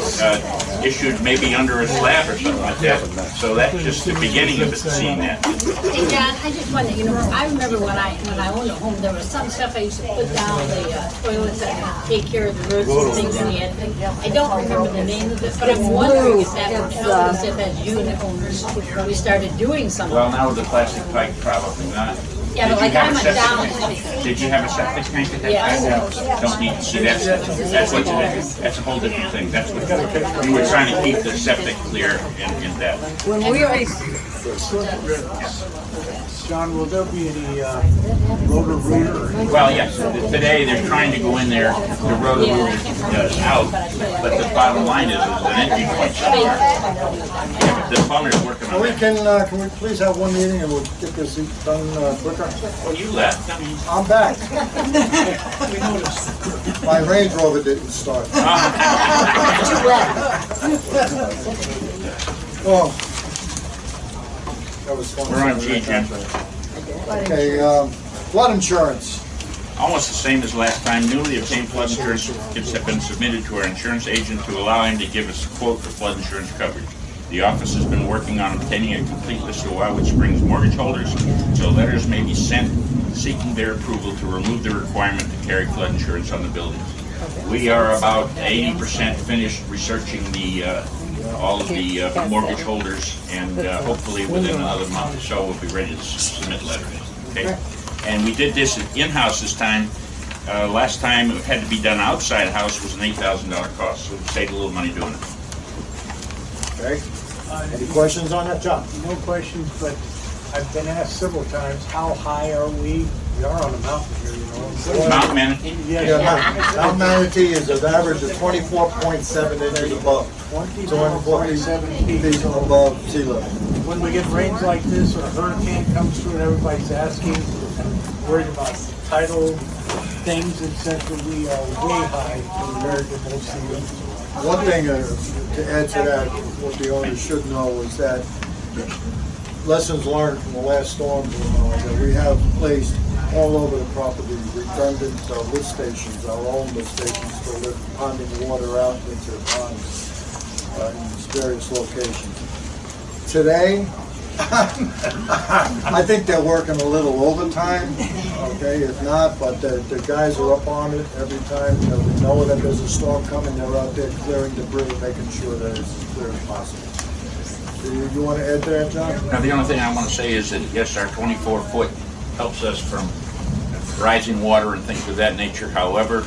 Speaker 3: issued maybe under a slab or something like that. So that's just the beginning of it, seeing that.
Speaker 15: Hey John, I just wonder, I remember when I owned a home, there was some stuff I used to put down the toilets and take care of the roots and things in the end. I don't remember the name of it, but I'm wondering if that would help us if as unit owners we started doing something.
Speaker 3: Well, now with the plastic pipe, probably not.
Speaker 15: Yeah, but like I'm a down.
Speaker 3: Did you have a septic tank at that time? Don't need to see that's what that's a whole different thing. That's what we were trying to keep the septic clear in that.
Speaker 1: When we
Speaker 13: John, will there be any rotor-rooter?
Speaker 3: Well, yes. Today they're trying to go in there. The rotor is out, but the bottom line is an entry point somewhere. The plumber's working on it.
Speaker 2: Can we please have one meeting and we'll get this done quicker?
Speaker 3: Well, you left.
Speaker 2: I'm back. My Range Rover didn't start. Oh, that was fun.
Speaker 3: We're on G, Jim.
Speaker 2: Okay, flood insurance.
Speaker 3: Almost the same as last time. Newly obtained flood insurance certificates have been submitted to our insurance agent to allow him to give us a quote for flood insurance coverage. The office has been working on obtaining a complete list of Wildwood Springs mortgage holders, so letters may be sent seeking their approval to remove the requirement to carry flood insurance on the buildings. We are about 80% finished researching all of the mortgage holders, and hopefully within another month or so we'll be ready to submit letters. Okay, and we did this in-house this time. Last time it had to be done outside house was an $8,000 cost, so we saved a little money doing it.
Speaker 2: Okay. Any questions on that, John?
Speaker 13: No questions, but I've been asked several times, how high are we? We are on a mountain here,
Speaker 3: Mount Manatee?
Speaker 13: Yes.
Speaker 2: Mount Manatee is an average of 24.7 inches above.
Speaker 13: 24.7 feet
Speaker 2: above sea level.
Speaker 13: When we get rains like this, or a hurricane comes through and everybody's asking and worried about tidal things, etc., we are way high compared to most of them.
Speaker 2: One thing to add to that, what the owners should know is that lessons learned from the last storm, that we have placed all over the property redundant lift stations, our own lift stations to lift ponding water out into the ponds in various locations. Today, I think they're working a little overtime, okay, if not, but the guys are up on it every time. They know that there's a storm coming, they're out there clearing debris, making sure that it's as clear as possible. You want to add to that, John?
Speaker 3: Now, the only thing I want to say is that, yes, our 24-foot helps us from rising water and things of that nature. However,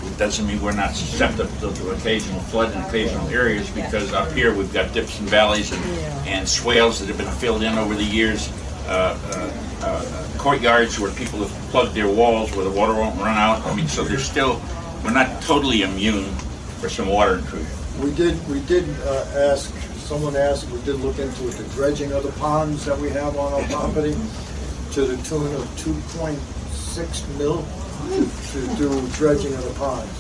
Speaker 3: it doesn't mean we're not susceptible to occasional flood in occasional areas, because up here we've got dips and valleys and swales that have been filled in over the years. courtyards where people have plugged their walls where the water won't run out. I mean, so there's still, we're not totally immune for some water intrusion.
Speaker 2: We did ask, someone asked, we did look into it, the dredging of the ponds that we have on our property to the tune of 2.6 mil to do dredging of the ponds.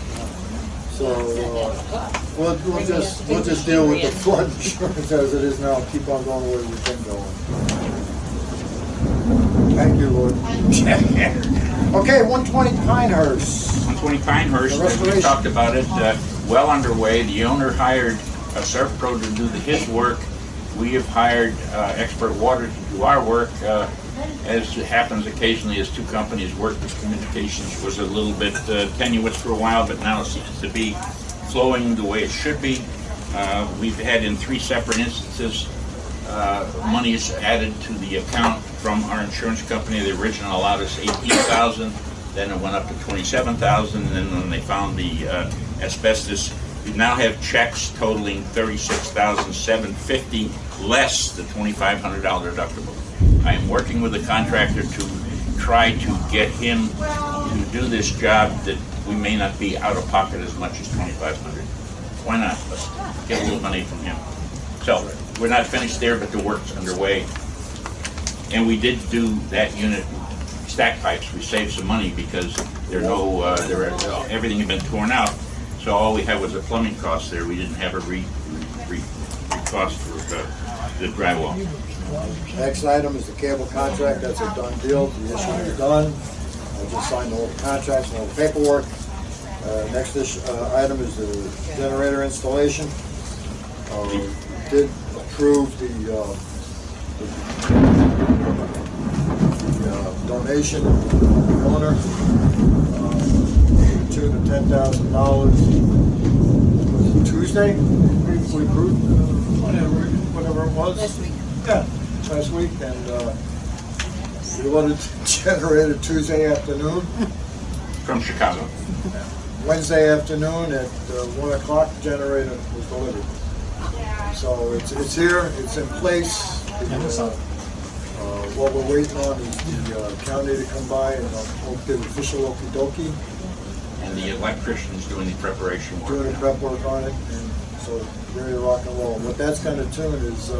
Speaker 2: So we'll just deal with the flood insurance as it is now, keep on going the way we've been going. Thank you, Lord. Okay, 120 Pinehurst.
Speaker 3: 120 Pinehurst, we talked about it, well underway. The owner hired a surf pro to do his work. We have hired expert water to do our work. As it happens occasionally, as two companies work, the communications was a little bit tenuous for a while, but now it seems to be flowing the way it should be. We've had in 3 separate instances monies added to the account from our insurance company. The original allowed us $18,000, then it went up to $27,000, and then when they found the asbestos, we now have checks totaling $36,750 less the $2,500 deductible. I am working with the contractor to try to get him to do this job that we may not be out of pocket as much as $2,500. Why not? Let's get a little money from him. So we're not finished there, but the work's underway. And we did do that unit stack pipes. We saved some money because everything had been torn out. So all we had was a plumbing cost there. We didn't have a cost for the drywall.
Speaker 2: Next item is the cable contract. That's a done deal. The issue is done. I just signed all the contracts and all the paperwork. Next item is the generator installation. We did approve the donation from the owner to the tune of $10,000. Was it Tuesday? We approved whatever it was.
Speaker 15: Last week.
Speaker 2: Yeah, last week, and we wanted to generate it Tuesday afternoon.
Speaker 3: From Chicago.
Speaker 2: Wednesday afternoon at 1 o'clock, the generator was delivered. So it's here, it's in place. What we're waiting on is the county to come by and get official okey-dokey.
Speaker 3: And the electrician's doing the preparation work.
Speaker 2: Doing the prep work on it, and so ready to rock and roll. What that's going to tune is,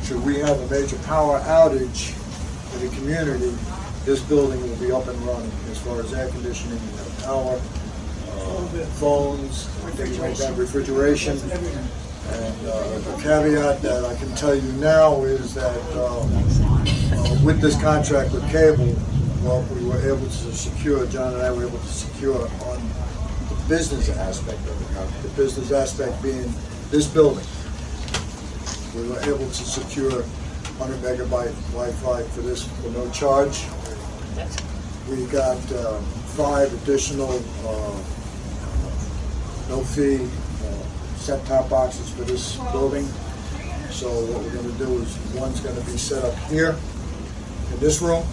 Speaker 2: should we have a major power outage in the community, this building will be up and running as far as air conditioning, power, phones, things like that, refrigeration. And the caveat that I can tell you now is that with this contract with cable, what we were able to secure, John and I were able to secure on the business aspect of it. The business aspect being this building. We were able to secure 100 megabyte Wi-Fi for this for no charge. We got 5 additional no fee set-top boxes for this building. So what we're going to do is one's going to be set up here in this room.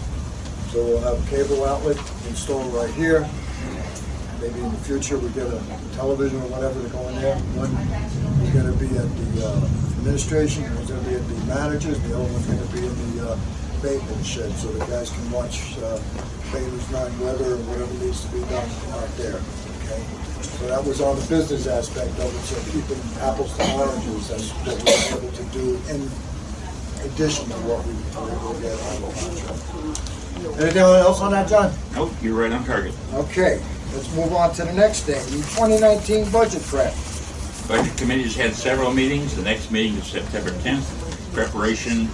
Speaker 2: So we'll have a cable outlet installed right here. Maybe in the future we get a television or whatever to go in there. One is going to be at the administration, one's going to be at the managers, the other one's going to be in the maintenance shed, so the guys can watch Baylor's 9 weather or whatever needs to be done out there. Okay? So that was on the business aspect of it, so keeping apples to oranges, that's what we were able to do in addition to what we will get on the contract. Anything else on that, John?
Speaker 3: Nope, you're right on target.
Speaker 2: Okay, let's move on to the next thing, the 2019 budget prep.
Speaker 3: Budget committee has had several meetings. The next meeting is September 10th. Preparation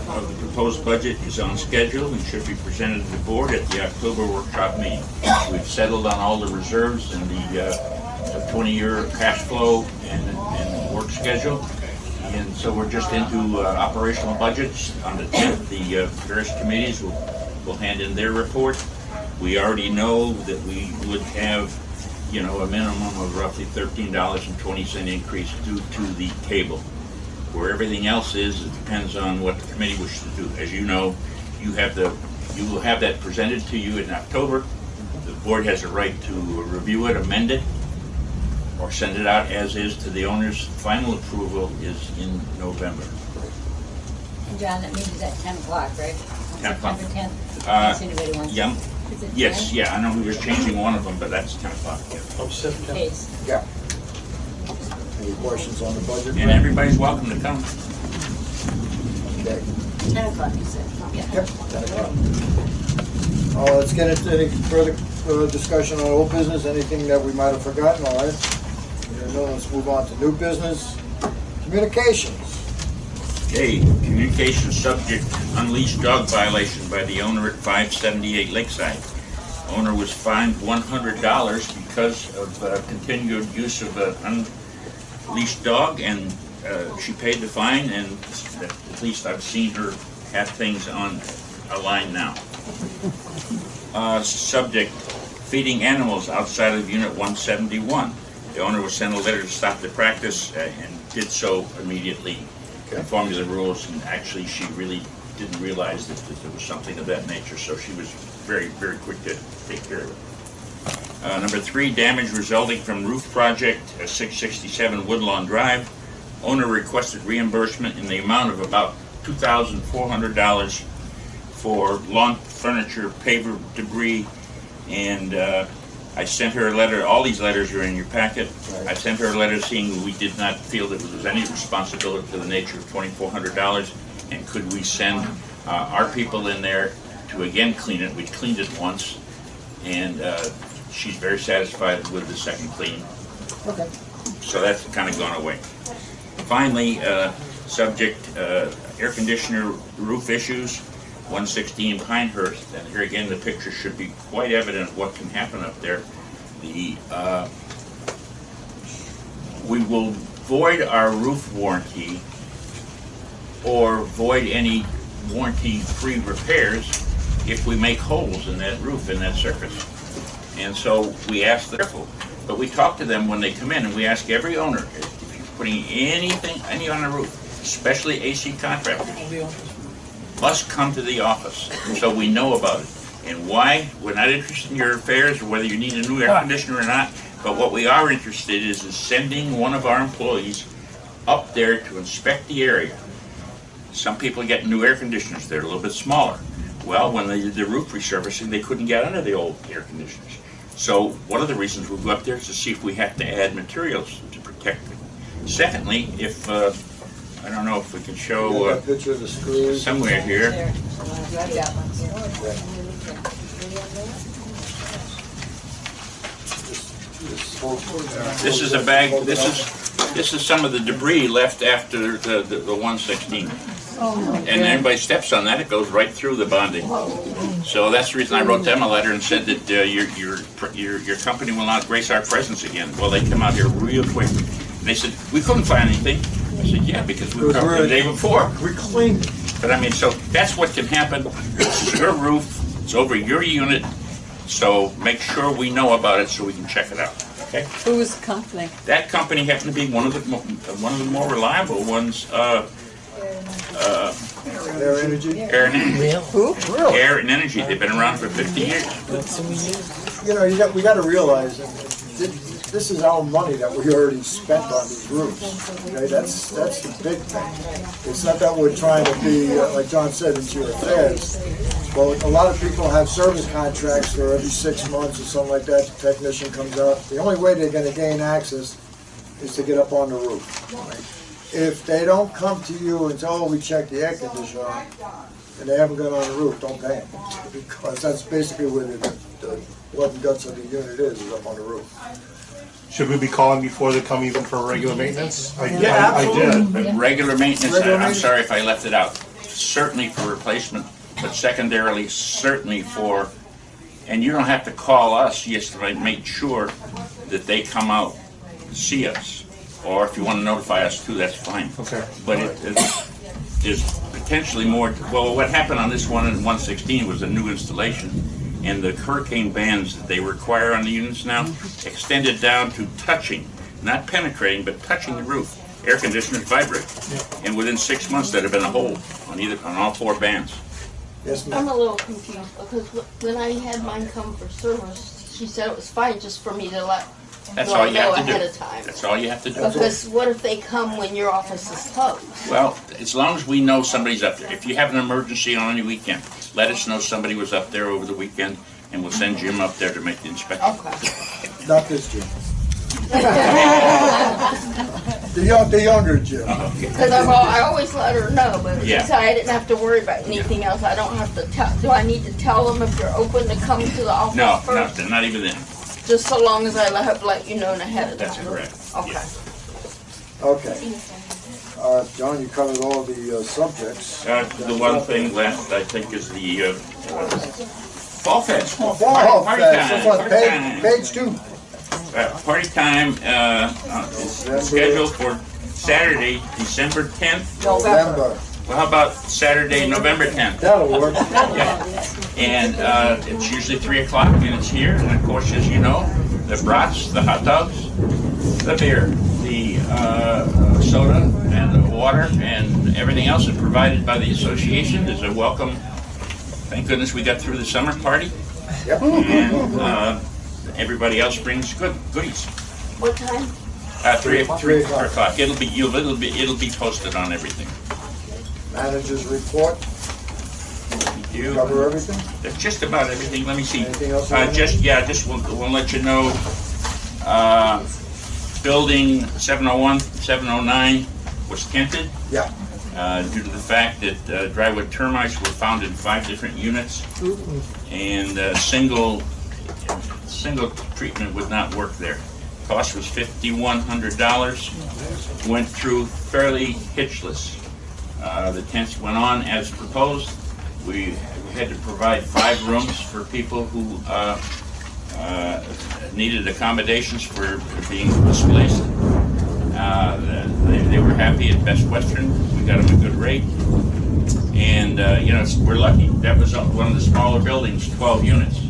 Speaker 3: of the proposed budget is on schedule and should be presented to the board at the October workshop meeting. We've settled on all the reserves and the 20-year cash flow and work schedule. And so we're just into operational budgets. On the 10th, the various committees will hand in their report. We already know that we would have, a minimum of roughly $13.20 increase due to the cable. Where everything else is, it depends on what the committee wishes to do. As you know, you will have that presented to you in October. The board has a right to review it, amend it, or send it out as is to the owners. Final approval is in November.
Speaker 15: And John, that means it's at 10 o'clock, right?
Speaker 3: 10 o'clock.
Speaker 15: September 10th. Does anybody want to-
Speaker 3: Yeah.
Speaker 15: Is it
Speaker 3: Yes,
Speaker 15: 10?
Speaker 3: yeah, I know he was changing one of them, but that's 10 o'clock. Yeah.
Speaker 13: Of September.
Speaker 15: Days.
Speaker 2: Yeah. Any questions on the budget?
Speaker 3: And everybody's welcome to come.
Speaker 2: Okay.
Speaker 15: 10 o'clock, you said. Yeah.
Speaker 2: Yep, 10 o'clock. Let's get into any further discussion on old business, anything that we might have forgotten, all right? No, let's move on to new business. Communications.
Speaker 3: Okay, communication subject, unleashed dog violation by the owner at 578 Lakeside. Owner was fined $100 because of continued use of an unleashed dog, and she paid the fine, and at least I've seen her have things on a line now. Subject, feeding animals outside of Unit 171. The owner was sent a letter to stop the practice and did so immediately, conforming to the rules, and actually she really didn't realize that there was something of that nature, so she was very, very quick to take care of it. Number 3, damage resulting from roof project, 667 Woodlawn Drive. Owner requested reimbursement in the amount of about $2,400 for lawn furniture, paver debris, and I sent her a letter. All these letters are in your packet. Right. I sent her a letter saying we did not feel that there was any responsibility to the nature of $2,400, and could we send our people in there to again clean it. We cleaned it once, and she's very satisfied with the second clean.
Speaker 2: Okay.
Speaker 3: So that's kind of gone away. Finally, subject, air conditioner roof issues, 116 Pinehurst, and here again the picture should be quite evident of what can happen up there. We will void our roof warranty or void any warranty-free repairs if we make holes in that roof, in that surface. And so we ask them, but we talk to them when they come in, and we ask every owner, if you're putting any on the roof, especially AC contractors, must come to the office so we know about it. And why? We're not interested in your affairs or whether you need a new air conditioner or not, but what we are interested in is sending one of our employees up there to inspect the area. Some people get new air conditioners, they're a little bit smaller. Well, when they did the roof resurfacing, they couldn't get under the old air conditioners. So one of the reasons we go up there is to see if we have to add materials to protect it. Secondly, if I don't know if we can show
Speaker 2: a picture of the screws
Speaker 3: somewhere here. This is a bag. This is some of the debris left after the 116. And anybody steps on that, it goes right through the bonding. So that's the reason I wrote them a letter and said that your company will not grace our presence again. Well, they come out here real quick. And they said, we couldn't find anything. I said, yeah, because we were covered the day before.
Speaker 2: We cleaned it.
Speaker 3: But I mean, so that's what can happen. It's your roof, it's over your unit, so make sure we know about it so we can check it out. Okay?
Speaker 1: Who was the company?
Speaker 3: That company happened to be one of the more reliable ones.
Speaker 2: Air Energy.
Speaker 3: Air and Energy.
Speaker 1: Who?
Speaker 2: Really?
Speaker 3: Air and Energy. They've been around for 50 years.
Speaker 2: You know, we got to realize that this is our money that we already spent on these roofs. Okay, that's the big thing. It's not that we're trying to be, like John said, into your affairs. Well, a lot of people have service contracts for every 6 months or something like that. The technician comes out. The only way they're going to gain access is to get up on the roof. Right? If they don't come to you and say, oh, we checked the air conditioner, and they haven't gone on the roof, don't pay them. Because that's basically where the blood and guts of the unit is up on the roof.
Speaker 16: Should we be calling before they come even for regular maintenance? I
Speaker 3: absolutely.
Speaker 16: did.
Speaker 3: But regular maintenance, I'm sorry if I left it out. Certainly for replacement, but secondarily, certainly for, and you don't have to call us, you just make sure that they come out and see us. Or if you want to notify us too, that's fine.
Speaker 16: Okay.
Speaker 3: But there's potentially more, well, what happened on this one in 116 was a new installation. And the hurricane bands that they require on the units now extended down to touching, not penetrating, but touching the roof. Air conditioners vibrate. Yeah. And within 6 months, there'd have been a hole on all 4 bands.
Speaker 2: Yes, ma'am.
Speaker 8: I'm a little confused because when I had mine come for service, she said it was fine just for me to let
Speaker 3: That's
Speaker 8: No,
Speaker 3: all you
Speaker 8: no,
Speaker 3: have to do.
Speaker 8: ahead of time.
Speaker 3: That's all you have to do.
Speaker 8: Because what if they come when your office is closed?
Speaker 3: Well, as long as we know somebody's up there. If you have an emergency on any weekend, let us know somebody was up there over the weekend, and we'll send Jim up there to make the inspection.
Speaker 8: Okay.
Speaker 2: Not this Jim. The younger Jim.
Speaker 8: Because I always let her know, but
Speaker 3: Yeah.
Speaker 8: so I didn't have to worry about anything else. I don't have to tell. Do I need to tell them if they're open to come to the office
Speaker 3: No,
Speaker 8: first?
Speaker 3: no, not even then.
Speaker 8: Just so long as I let you know ahead of time.
Speaker 3: That's correct.
Speaker 8: Okay.
Speaker 2: Okay. John, you covered all the subjects.
Speaker 3: The one thing left, I think, is the Fall Fest. Party
Speaker 2: That's
Speaker 3: time.
Speaker 2: on
Speaker 3: Party time.
Speaker 2: page 2.
Speaker 3: Party time is scheduled for Saturday, December 10th.
Speaker 2: November.
Speaker 3: Well, how about Saturday, November 10th?
Speaker 2: That'll work.
Speaker 3: Yeah. And it's usually 3 o'clock, and it's here. And of course, as you know, the brats, the hot dogs, the beer, the soda, and the water, and everything else is provided by the association. There's a welcome. Thank goodness we got through the summer party.
Speaker 2: Yep.
Speaker 3: And everybody else brings goodies.
Speaker 8: What time?
Speaker 3: 3 o'clock. It'll be posted on everything.
Speaker 2: Manager's report.
Speaker 3: You
Speaker 2: cover everything?
Speaker 3: That's just about everything. Let me see.
Speaker 2: Anything else?
Speaker 3: We'll let you know. Building 701, 709 was tented.
Speaker 2: Yeah.
Speaker 3: Due to the fact that drywood termites were found in 5 different units, and single treatment would not work there. Cost was $5,100. Went through fairly hitchless. The tents went on as proposed. We had to provide 5 rooms for people who needed accommodations for being displaced. They were happy at Best Western. We got them a good rate. And, we're lucky. That was one of the smaller buildings, 12 units.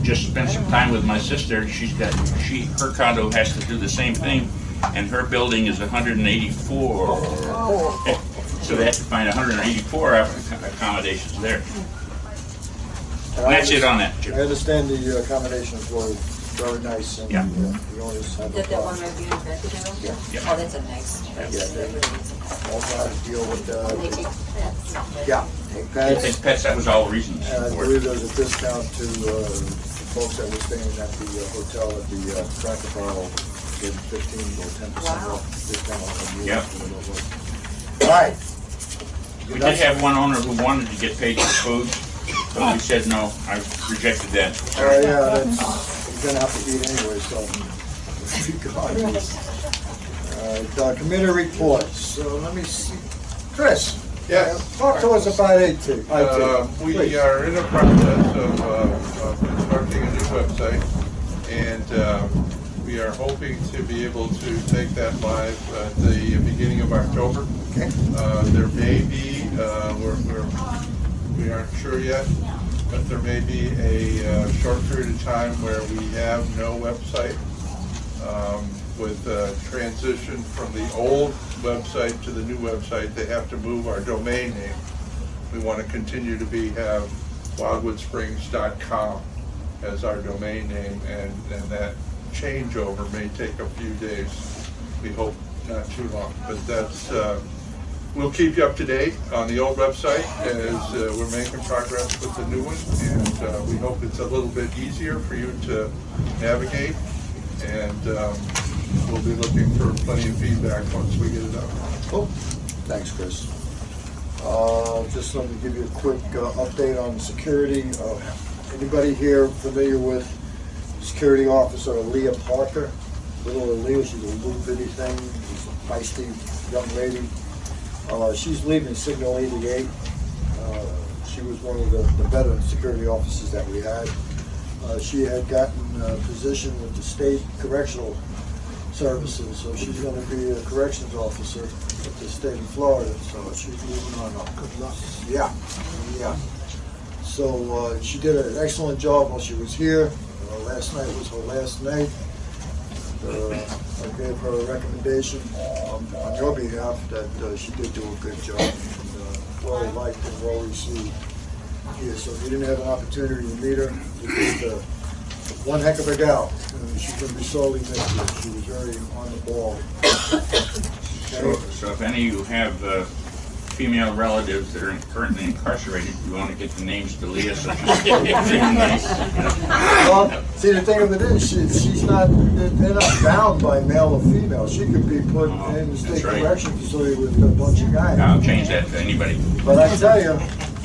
Speaker 3: Just spent some time with my sister. Her condo has to do the same thing, and her building is 184. So they have to find 184 accommodations there. And that's it on that, Jim.
Speaker 2: I understand the accommodations were very nice. And,
Speaker 3: Yeah.
Speaker 2: The owners have
Speaker 4: That one right behind the back
Speaker 3: Yeah.
Speaker 4: Oh, that's a nice.
Speaker 2: also had to deal with,
Speaker 4: They take pets.
Speaker 2: yeah,
Speaker 3: Take pets, that was all reasons
Speaker 2: And I
Speaker 3: for
Speaker 2: believe
Speaker 3: it.
Speaker 2: there was a discount to folks that were staying at the hotel at the Cracker Barrel, gave 15 or 10% off discount on the
Speaker 3: Yep.
Speaker 2: All right.
Speaker 3: We did have one owner who wanted to get paid for food, but we said no. I rejected that.
Speaker 2: Yeah, that's, you're gonna have to eat anyway, so. Committee reports, so let me see. Chris?
Speaker 14: Yes.
Speaker 2: Talk to us about IT.
Speaker 14: We
Speaker 2: please.
Speaker 14: are in the process of constructing a new website, and we are hoping to be able to take that live at the beginning of October.
Speaker 2: Okay.
Speaker 14: There may be, we aren't sure yet, but there may be a short period of time where we have no website. With transition from the old website to the new website, they have to move our domain name. We want to continue to have wildwoodsprings.com as our domain name, and that changeover may take a few days. We hope not too long, but that's, we'll keep you up to date on the old website as we're making progress with the new one, and we hope it's a little bit easier for you to navigate, and we'll be looking for plenty of feedback once we get it up.
Speaker 2: Cool. Thanks, Chris. Just let me give you a quick update on security. Anybody here familiar with security officer Leah Parker? Little Leah, she's a little bitty thing. She's a feisty young lady. She's leaving Signal 88. She was one of the better security officers that we had. She had gotten a position with the state correctional services, so she's going to be a corrections officer with the state of Florida. So she's moving on up. Good luck. Yeah. So she did an excellent job while she was here. Last night was her last night. I gave her a recommendation on your behalf that she did do a good job, and well liked and well received here. So if you didn't have an opportunity to meet her, just one heck of a gal. She's going to be sorely missed. She was very on the ball.
Speaker 3: So if any of you have female relatives that are currently incarcerated, you want to get the names to Leah so
Speaker 2: Well, see, the thing of it is, she's not, they're not bound by male or female. She could be put in the state correction facility with a bunch of guys.
Speaker 3: I'll change that to anybody.
Speaker 2: But I tell you,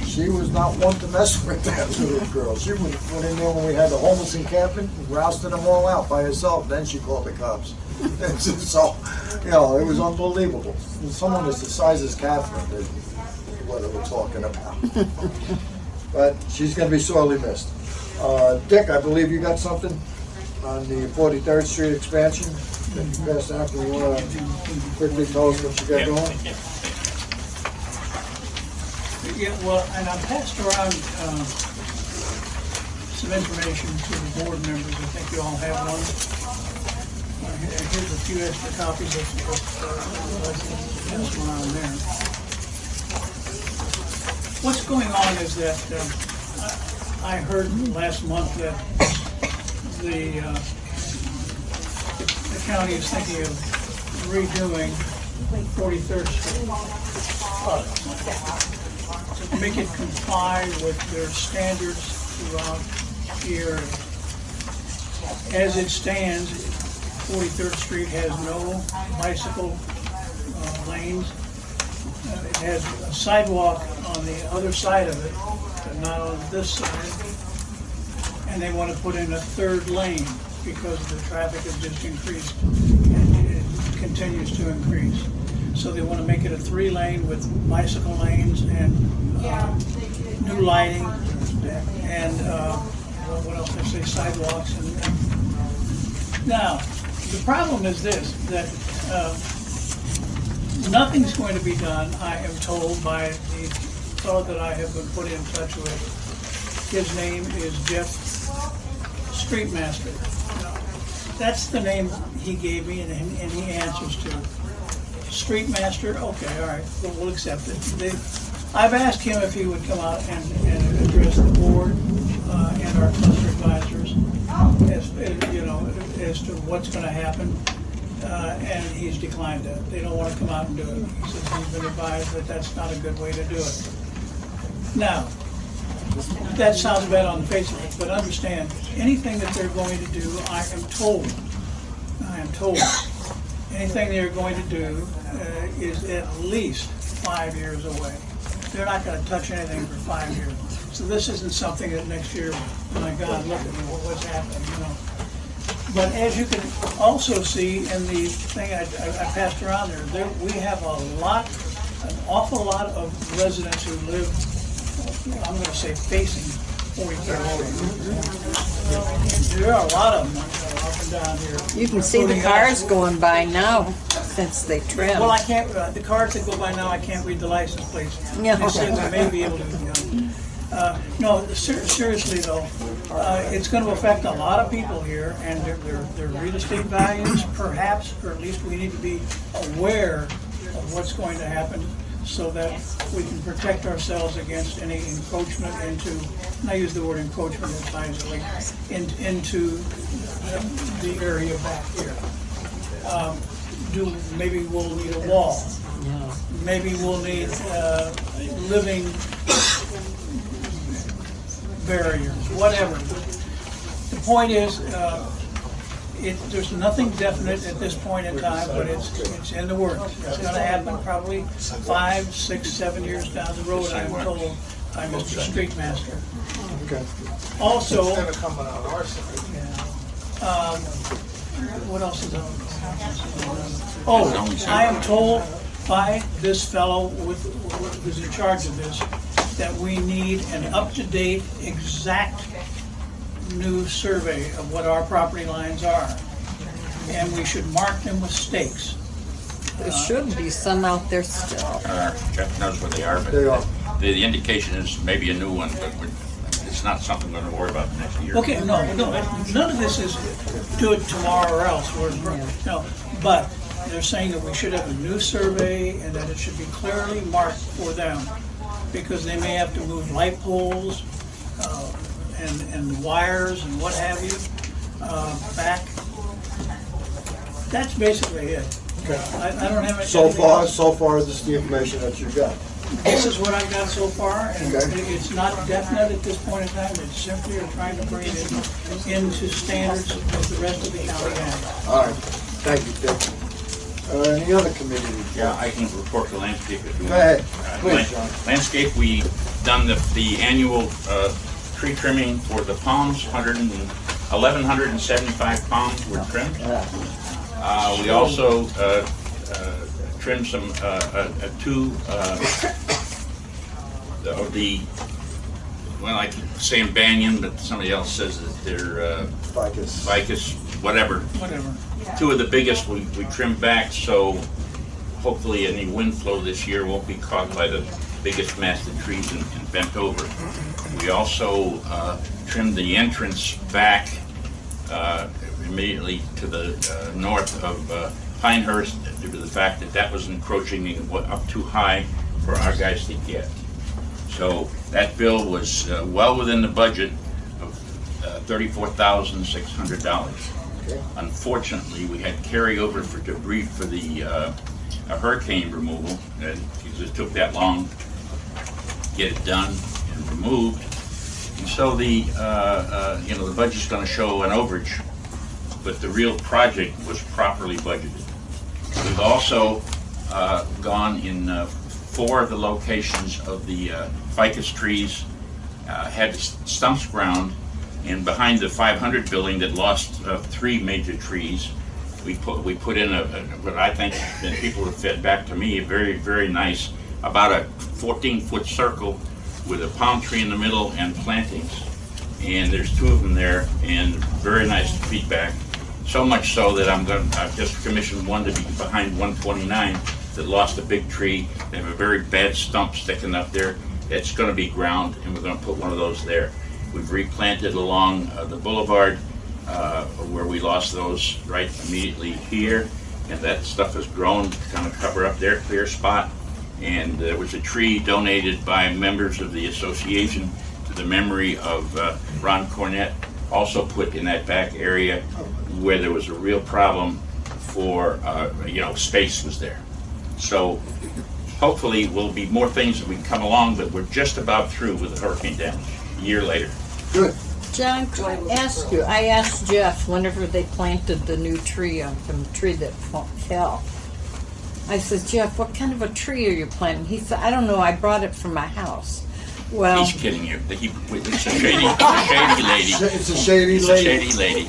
Speaker 2: she was not one to mess with, that little girl. She went in there when we had the homeless encampment, rousted them all out by herself, then she called the cops. So, you know, it was unbelievable. Someone that's the size of Catherine is what we're talking about. But she's going to be sorely missed. Dick, I believe you got something on the 43rd Street expansion that you passed out. You want to quickly tell us what you got going?
Speaker 17: Yeah, well, and I passed around some information to the board members. I think you all have one. Here's a few extra copies of what's around there. What's going on is that I heard last month that the county is thinking of redoing 43rd Street. To make it comply with their standards throughout here. As it stands, 43rd Street has no bicycle lanes. It has a sidewalk on the other side of it, but not on this side. And they want to put in a third lane because the traffic has just increased and it continues to increase. So they want to make it a 3-lane with bicycle lanes and new lighting and what else they say, sidewalks. And now, the problem is this, that nothing's going to be done, I am told, by the fellow that I have been put in touch with. His name is Jeff Streetmaster. That's the name he gave me and he answers to. Streetmaster, okay, all right, we'll accept it. I've asked him if he would come out and address the board and our cluster advisors as to what's going to happen, and he's declined that. They don't want to come out and do it. He says he's been advised that that's not a good way to do it. Now, that sounds bad on the face of it, but understand, anything that they're going to do, I am told, anything they're going to do is at least 5 years away. They're not going to touch anything for 5 years. So this isn't something that next year, oh my God, look at me, what's happening, you know. But as you can also see in the thing I passed around there, we have an awful lot of residents who live, I'm going to say facing 43rd Street. There are a lot of them up and down here.
Speaker 1: You can see the cars going by now since they trimmed.
Speaker 17: Well, I can't, the cars that go by now, I can't read the license plates.
Speaker 1: Yeah.
Speaker 17: They say they may be able to. No, seriously though, it's going to affect a lot of people here and their real estate values, perhaps, or at least we need to be aware of what's going to happen so that we can protect ourselves against any encroachment into, and I use the word encroachment advisedly, into the area back here. Maybe we'll need a wall. Maybe we'll need living barriers, whatever. The point is, there's nothing definite at this point in time, but it's in the works. It's going to happen probably 5, 6, 7 years down the road, I'm told by Mr. Streetmaster.
Speaker 2: Okay.
Speaker 17: Also,
Speaker 10: It's gonna come on our side.
Speaker 17: what else is on? Oh, I am told by this fellow who's in charge of this that we need an up-to-date, exact new survey of what our property lines are. And we should mark them with stakes.
Speaker 1: There should be some out there still.
Speaker 3: Jeff knows where they are, but
Speaker 2: They are.
Speaker 3: the indication is maybe a new one, but it's not something we're going to worry about next year.
Speaker 17: Okay, no, none of this is do it tomorrow or else. No, but they're saying that we should have a new survey and that it should be clearly marked for them because they may have to move light poles and wires and what have you. back. That's basically it. I don't have
Speaker 2: So
Speaker 17: anything
Speaker 2: far,
Speaker 17: else.
Speaker 2: this is the information that you got.
Speaker 17: This is what I've got so far, and
Speaker 2: Okay.
Speaker 17: it's not definite at this point in time. It's simply trying to bring it into standards with the rest of the county has.
Speaker 2: All right, thank you, Dick. Any other committee reports?
Speaker 3: Yeah, I can report the landscape if you
Speaker 2: Go
Speaker 3: want.
Speaker 2: ahead, please, John.
Speaker 3: Landscape, we done the annual tree trimming for the palms, 1,175 palms were trimmed. We also trimmed some, well, I keep saying banyan, but somebody else says that they're ficus, whatever.
Speaker 17: Whatever.
Speaker 3: Two of the biggest we trimmed back, so hopefully any wind flow this year won't be caught by the biggest masted trees and bent over. We also trimmed the entrance back immediately to the north of Pinehurst due to the fact that that was encroaching up too high for our guys to get. So that bill was well within the budget of $34,600.
Speaker 2: Okay.
Speaker 3: Unfortunately, we had carryover for debris for the hurricane removal, because it took that long to get it done and removed. And so the the budget's going to show an overage, but the real project was properly budgeted. We've also gone in 4 of the locations of the ficus trees, had stumps ground, and behind the 500 building that lost 3 major trees, we put in what I think that people have fed back to me, a very, very nice, about a 14-foot circle with a palm tree in the middle and plantings. And there's 2 of them there, and very nice feedback. So much so that I've just commissioned one to be behind 129 that lost a big tree. They have a very bad stump sticking up there. It's going to be ground, and we're going to put one of those there. We've replanted along the boulevard where we lost those right immediately here, and that stuff has grown to kind of cover up their clear spot. And there was a tree donated by members of the association to the memory of Ron Cornett, also put in that back area where there was a real problem for, space was there. So hopefully will be more things that we can come along, but we're just about through with the hurricane damage a year later.
Speaker 2: Good.
Speaker 1: John, could I ask you, I asked Jeff whenever they planted the new tree on the tree that fell. I said, Jeff, what kind of a tree are you planting? He said, I don't know, I brought it from my house. Well,
Speaker 3: He's kidding you. It's a shady lady.
Speaker 2: It's a shady lady.
Speaker 3: It's a shady lady.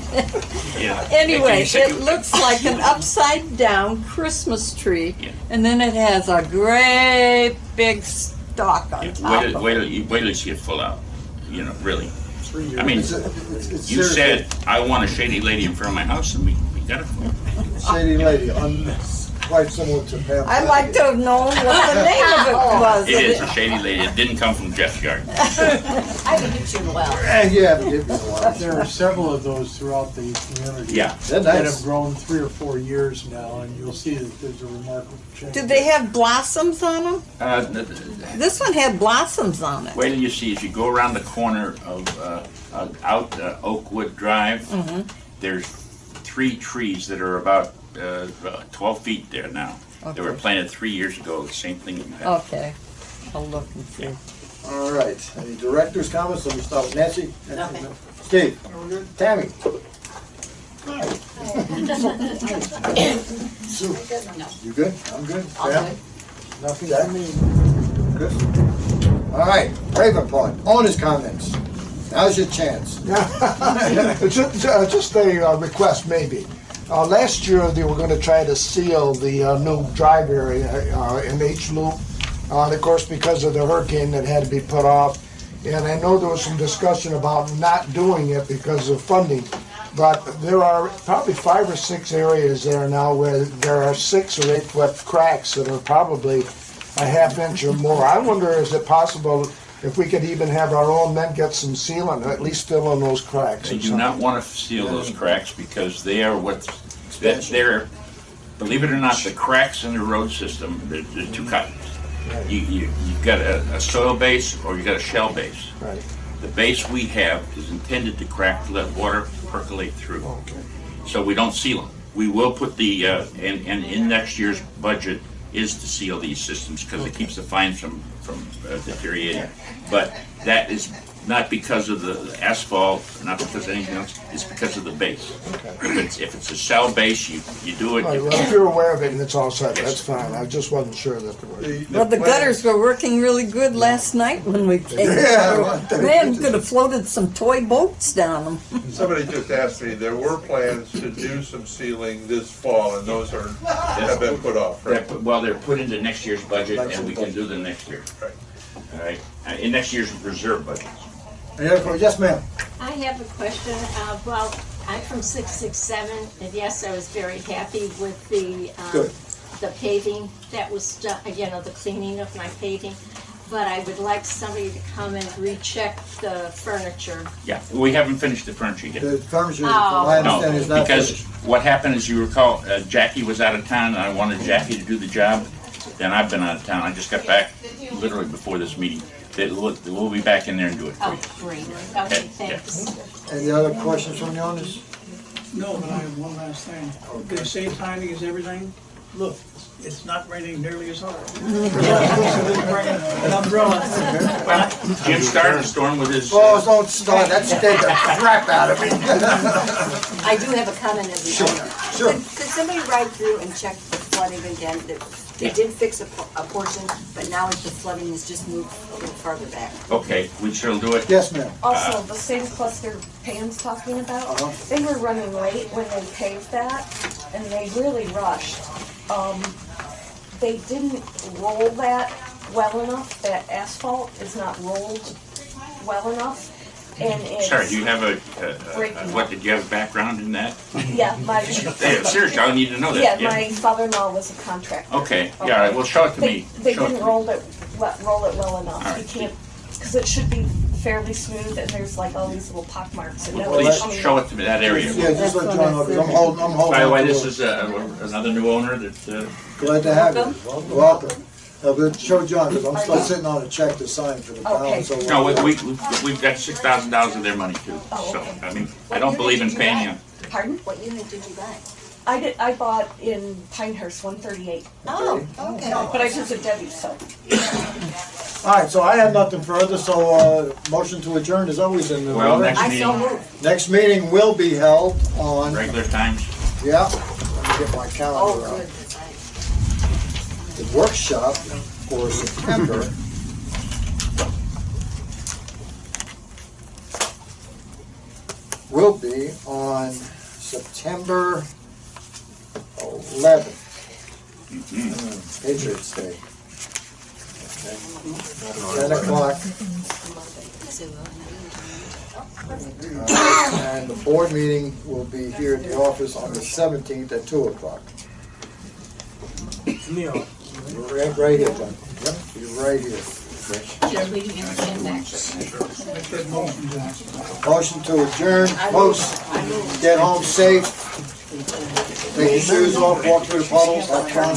Speaker 3: Yeah.
Speaker 1: Anyway,
Speaker 3: You said
Speaker 1: it looks like an upside down Christmas tree, and then it has a great big stalk on top of it.
Speaker 3: Wait till you see it full out. Really. I mean,
Speaker 2: It's
Speaker 3: you
Speaker 2: seriously-
Speaker 3: said, I want a shady lady in front of my house, and we got it for you.
Speaker 2: Shady lady, quite similar to Pam.
Speaker 1: I'd like to have known what the name of it was.
Speaker 3: It is a shady lady. It didn't come from Jeff's yard.
Speaker 4: I haven't hit you in a while.
Speaker 2: You haven't given me a while.
Speaker 13: There are several of those throughout the community.
Speaker 3: Yeah.
Speaker 2: They're
Speaker 13: That
Speaker 2: nice.
Speaker 13: have grown 3 or 4 years now, and you'll see that there's a remarkable change.
Speaker 1: Did they have blossoms on them? This one had blossoms on it.
Speaker 3: Wait till you see, as you go around the corner of out Oakwood Drive, there's 3 trees that are about 12 feet there now. They were
Speaker 1: Okay.
Speaker 3: planted 3 years ago, the same thing you have.
Speaker 1: Okay, I'll look and see.
Speaker 2: All right, any director's comments? Let me start with Nancy.
Speaker 4: Nothing.
Speaker 2: Steve? Tammy? Sue? You good? I'm good. Pam? Nothing from me. Good. All right, Ravenport, owner's comments. Now's your chance.
Speaker 10: Just a request, maybe. Last year, they were going to try to seal the new drive area in H-Loop. And of course, because of the hurricane, that had to be put off. And I know there was some discussion about not doing it because of funding. But there are probably 5 or 6 areas there now where there are 6 or 8 foot cracks that are probably a ½ inch or more. I wonder, is it possible if we could even have our own men get some sealant, or at least fill in those cracks?
Speaker 3: They
Speaker 10: or
Speaker 3: do
Speaker 10: something?
Speaker 3: not want to seal those cracks because they are they're, believe it or not, the cracks in the road system, they're 2 kinds. You've got a soil base or you've got a shell base.
Speaker 10: Right.
Speaker 3: The base we have is intended to crack to let water percolate through. So we don't seal them. We will put the, and in next year's budget is to seal these systems because it keeps the fines from deteriorating. But that is not because of the asphalt, not because of anything else, it's because of the base. If it's a shell base, you do it.
Speaker 10: All right, well, if you're aware of it and it's all set, that's fine. I just wasn't sure that there was.
Speaker 1: Well, the gutters were working really good last night when we came. Man, could have floated some toy boats down them.
Speaker 14: Somebody just asked me, there were plans to do some sealing this fall, and those have been put off, right?
Speaker 3: Well, they're put into next year's budget, and we can do them next year.
Speaker 14: Right.
Speaker 3: All right, in next year's reserve budget.
Speaker 2: Any other questions? Yes, ma'am.
Speaker 15: I have a question. Well, I'm from 667, and yes, I was very happy with the paving that was done, the cleaning of my paving. But I would like somebody to come and recheck the furniture.
Speaker 3: Yeah, we haven't finished the furniture yet.
Speaker 2: The furniture, from my understanding, is not
Speaker 3: because
Speaker 2: finished.
Speaker 3: what happened is, you recall, Jackie was out of town, and I wanted Jackie to do the job. Then I've been out of town. I just got back literally before this meeting. We'll be back in there and do it for you.
Speaker 15: Oh, great. Okay, thanks.
Speaker 2: Any other questions from the audience?
Speaker 17: No, but I have one last thing. They say timing is everything. Look, it's not raining nearly as hard. An umbrella.
Speaker 3: Well, Jim started the storm with his...
Speaker 2: Oh, don't start. That scared the crap out of me.
Speaker 4: I do have a comment as the owner.
Speaker 2: Sure.
Speaker 4: Could somebody ride through and check the flooding again? They did fix a portion, but now the flooding has just moved a little farther back.
Speaker 3: Okay, we shall do it.
Speaker 2: Yes, ma'am.
Speaker 8: Also, the same cluster Pam's talking about, they were running late when they paved that, and they really rushed. They didn't roll that well enough. That asphalt is not rolled well enough, and it's...
Speaker 3: Sorry, do you have did you have a background in that?
Speaker 8: Yeah, my...
Speaker 3: Seriously, I need to know that.
Speaker 8: Yeah, my father-in-law was a contractor.
Speaker 3: Okay, yeah, all right, well, show it to me.
Speaker 8: They didn't roll it well enough.
Speaker 3: Right.
Speaker 8: You can't, because it should be fairly smooth, and there's like all these little pock marks. And
Speaker 3: Please show it to me, that area.
Speaker 2: Yeah, just let John know, because I'm holding.
Speaker 3: By the way, this is another new owner that...
Speaker 2: Glad to have you. Welcome. But show John, because I'm still sitting on a check to sign for the town, so.
Speaker 3: No, we've got $6,000 of their money too, so, I mean, I don't believe in paying them.
Speaker 8: Pardon?
Speaker 4: What unit did you buy?
Speaker 8: I bought in Pinehurst, 138.
Speaker 4: Oh, okay.
Speaker 8: But I visited Debbie, so.
Speaker 2: All right, so I have nothing further, so motion to adjourn is always in the
Speaker 3: Well,
Speaker 2: order. Next meeting will be held on...
Speaker 3: Regular times?
Speaker 2: Yeah, let me get my calendar out. The workshop for September will be on September 11th. Patriots Day. Okay. 10 o'clock. And the board meeting will be here at the office on the 17th at 2 o'clock. Right here, John. Yep, you're right here. Motion to adjourn, post, get home safe, take your shoes off, walk through the puddles, have fun.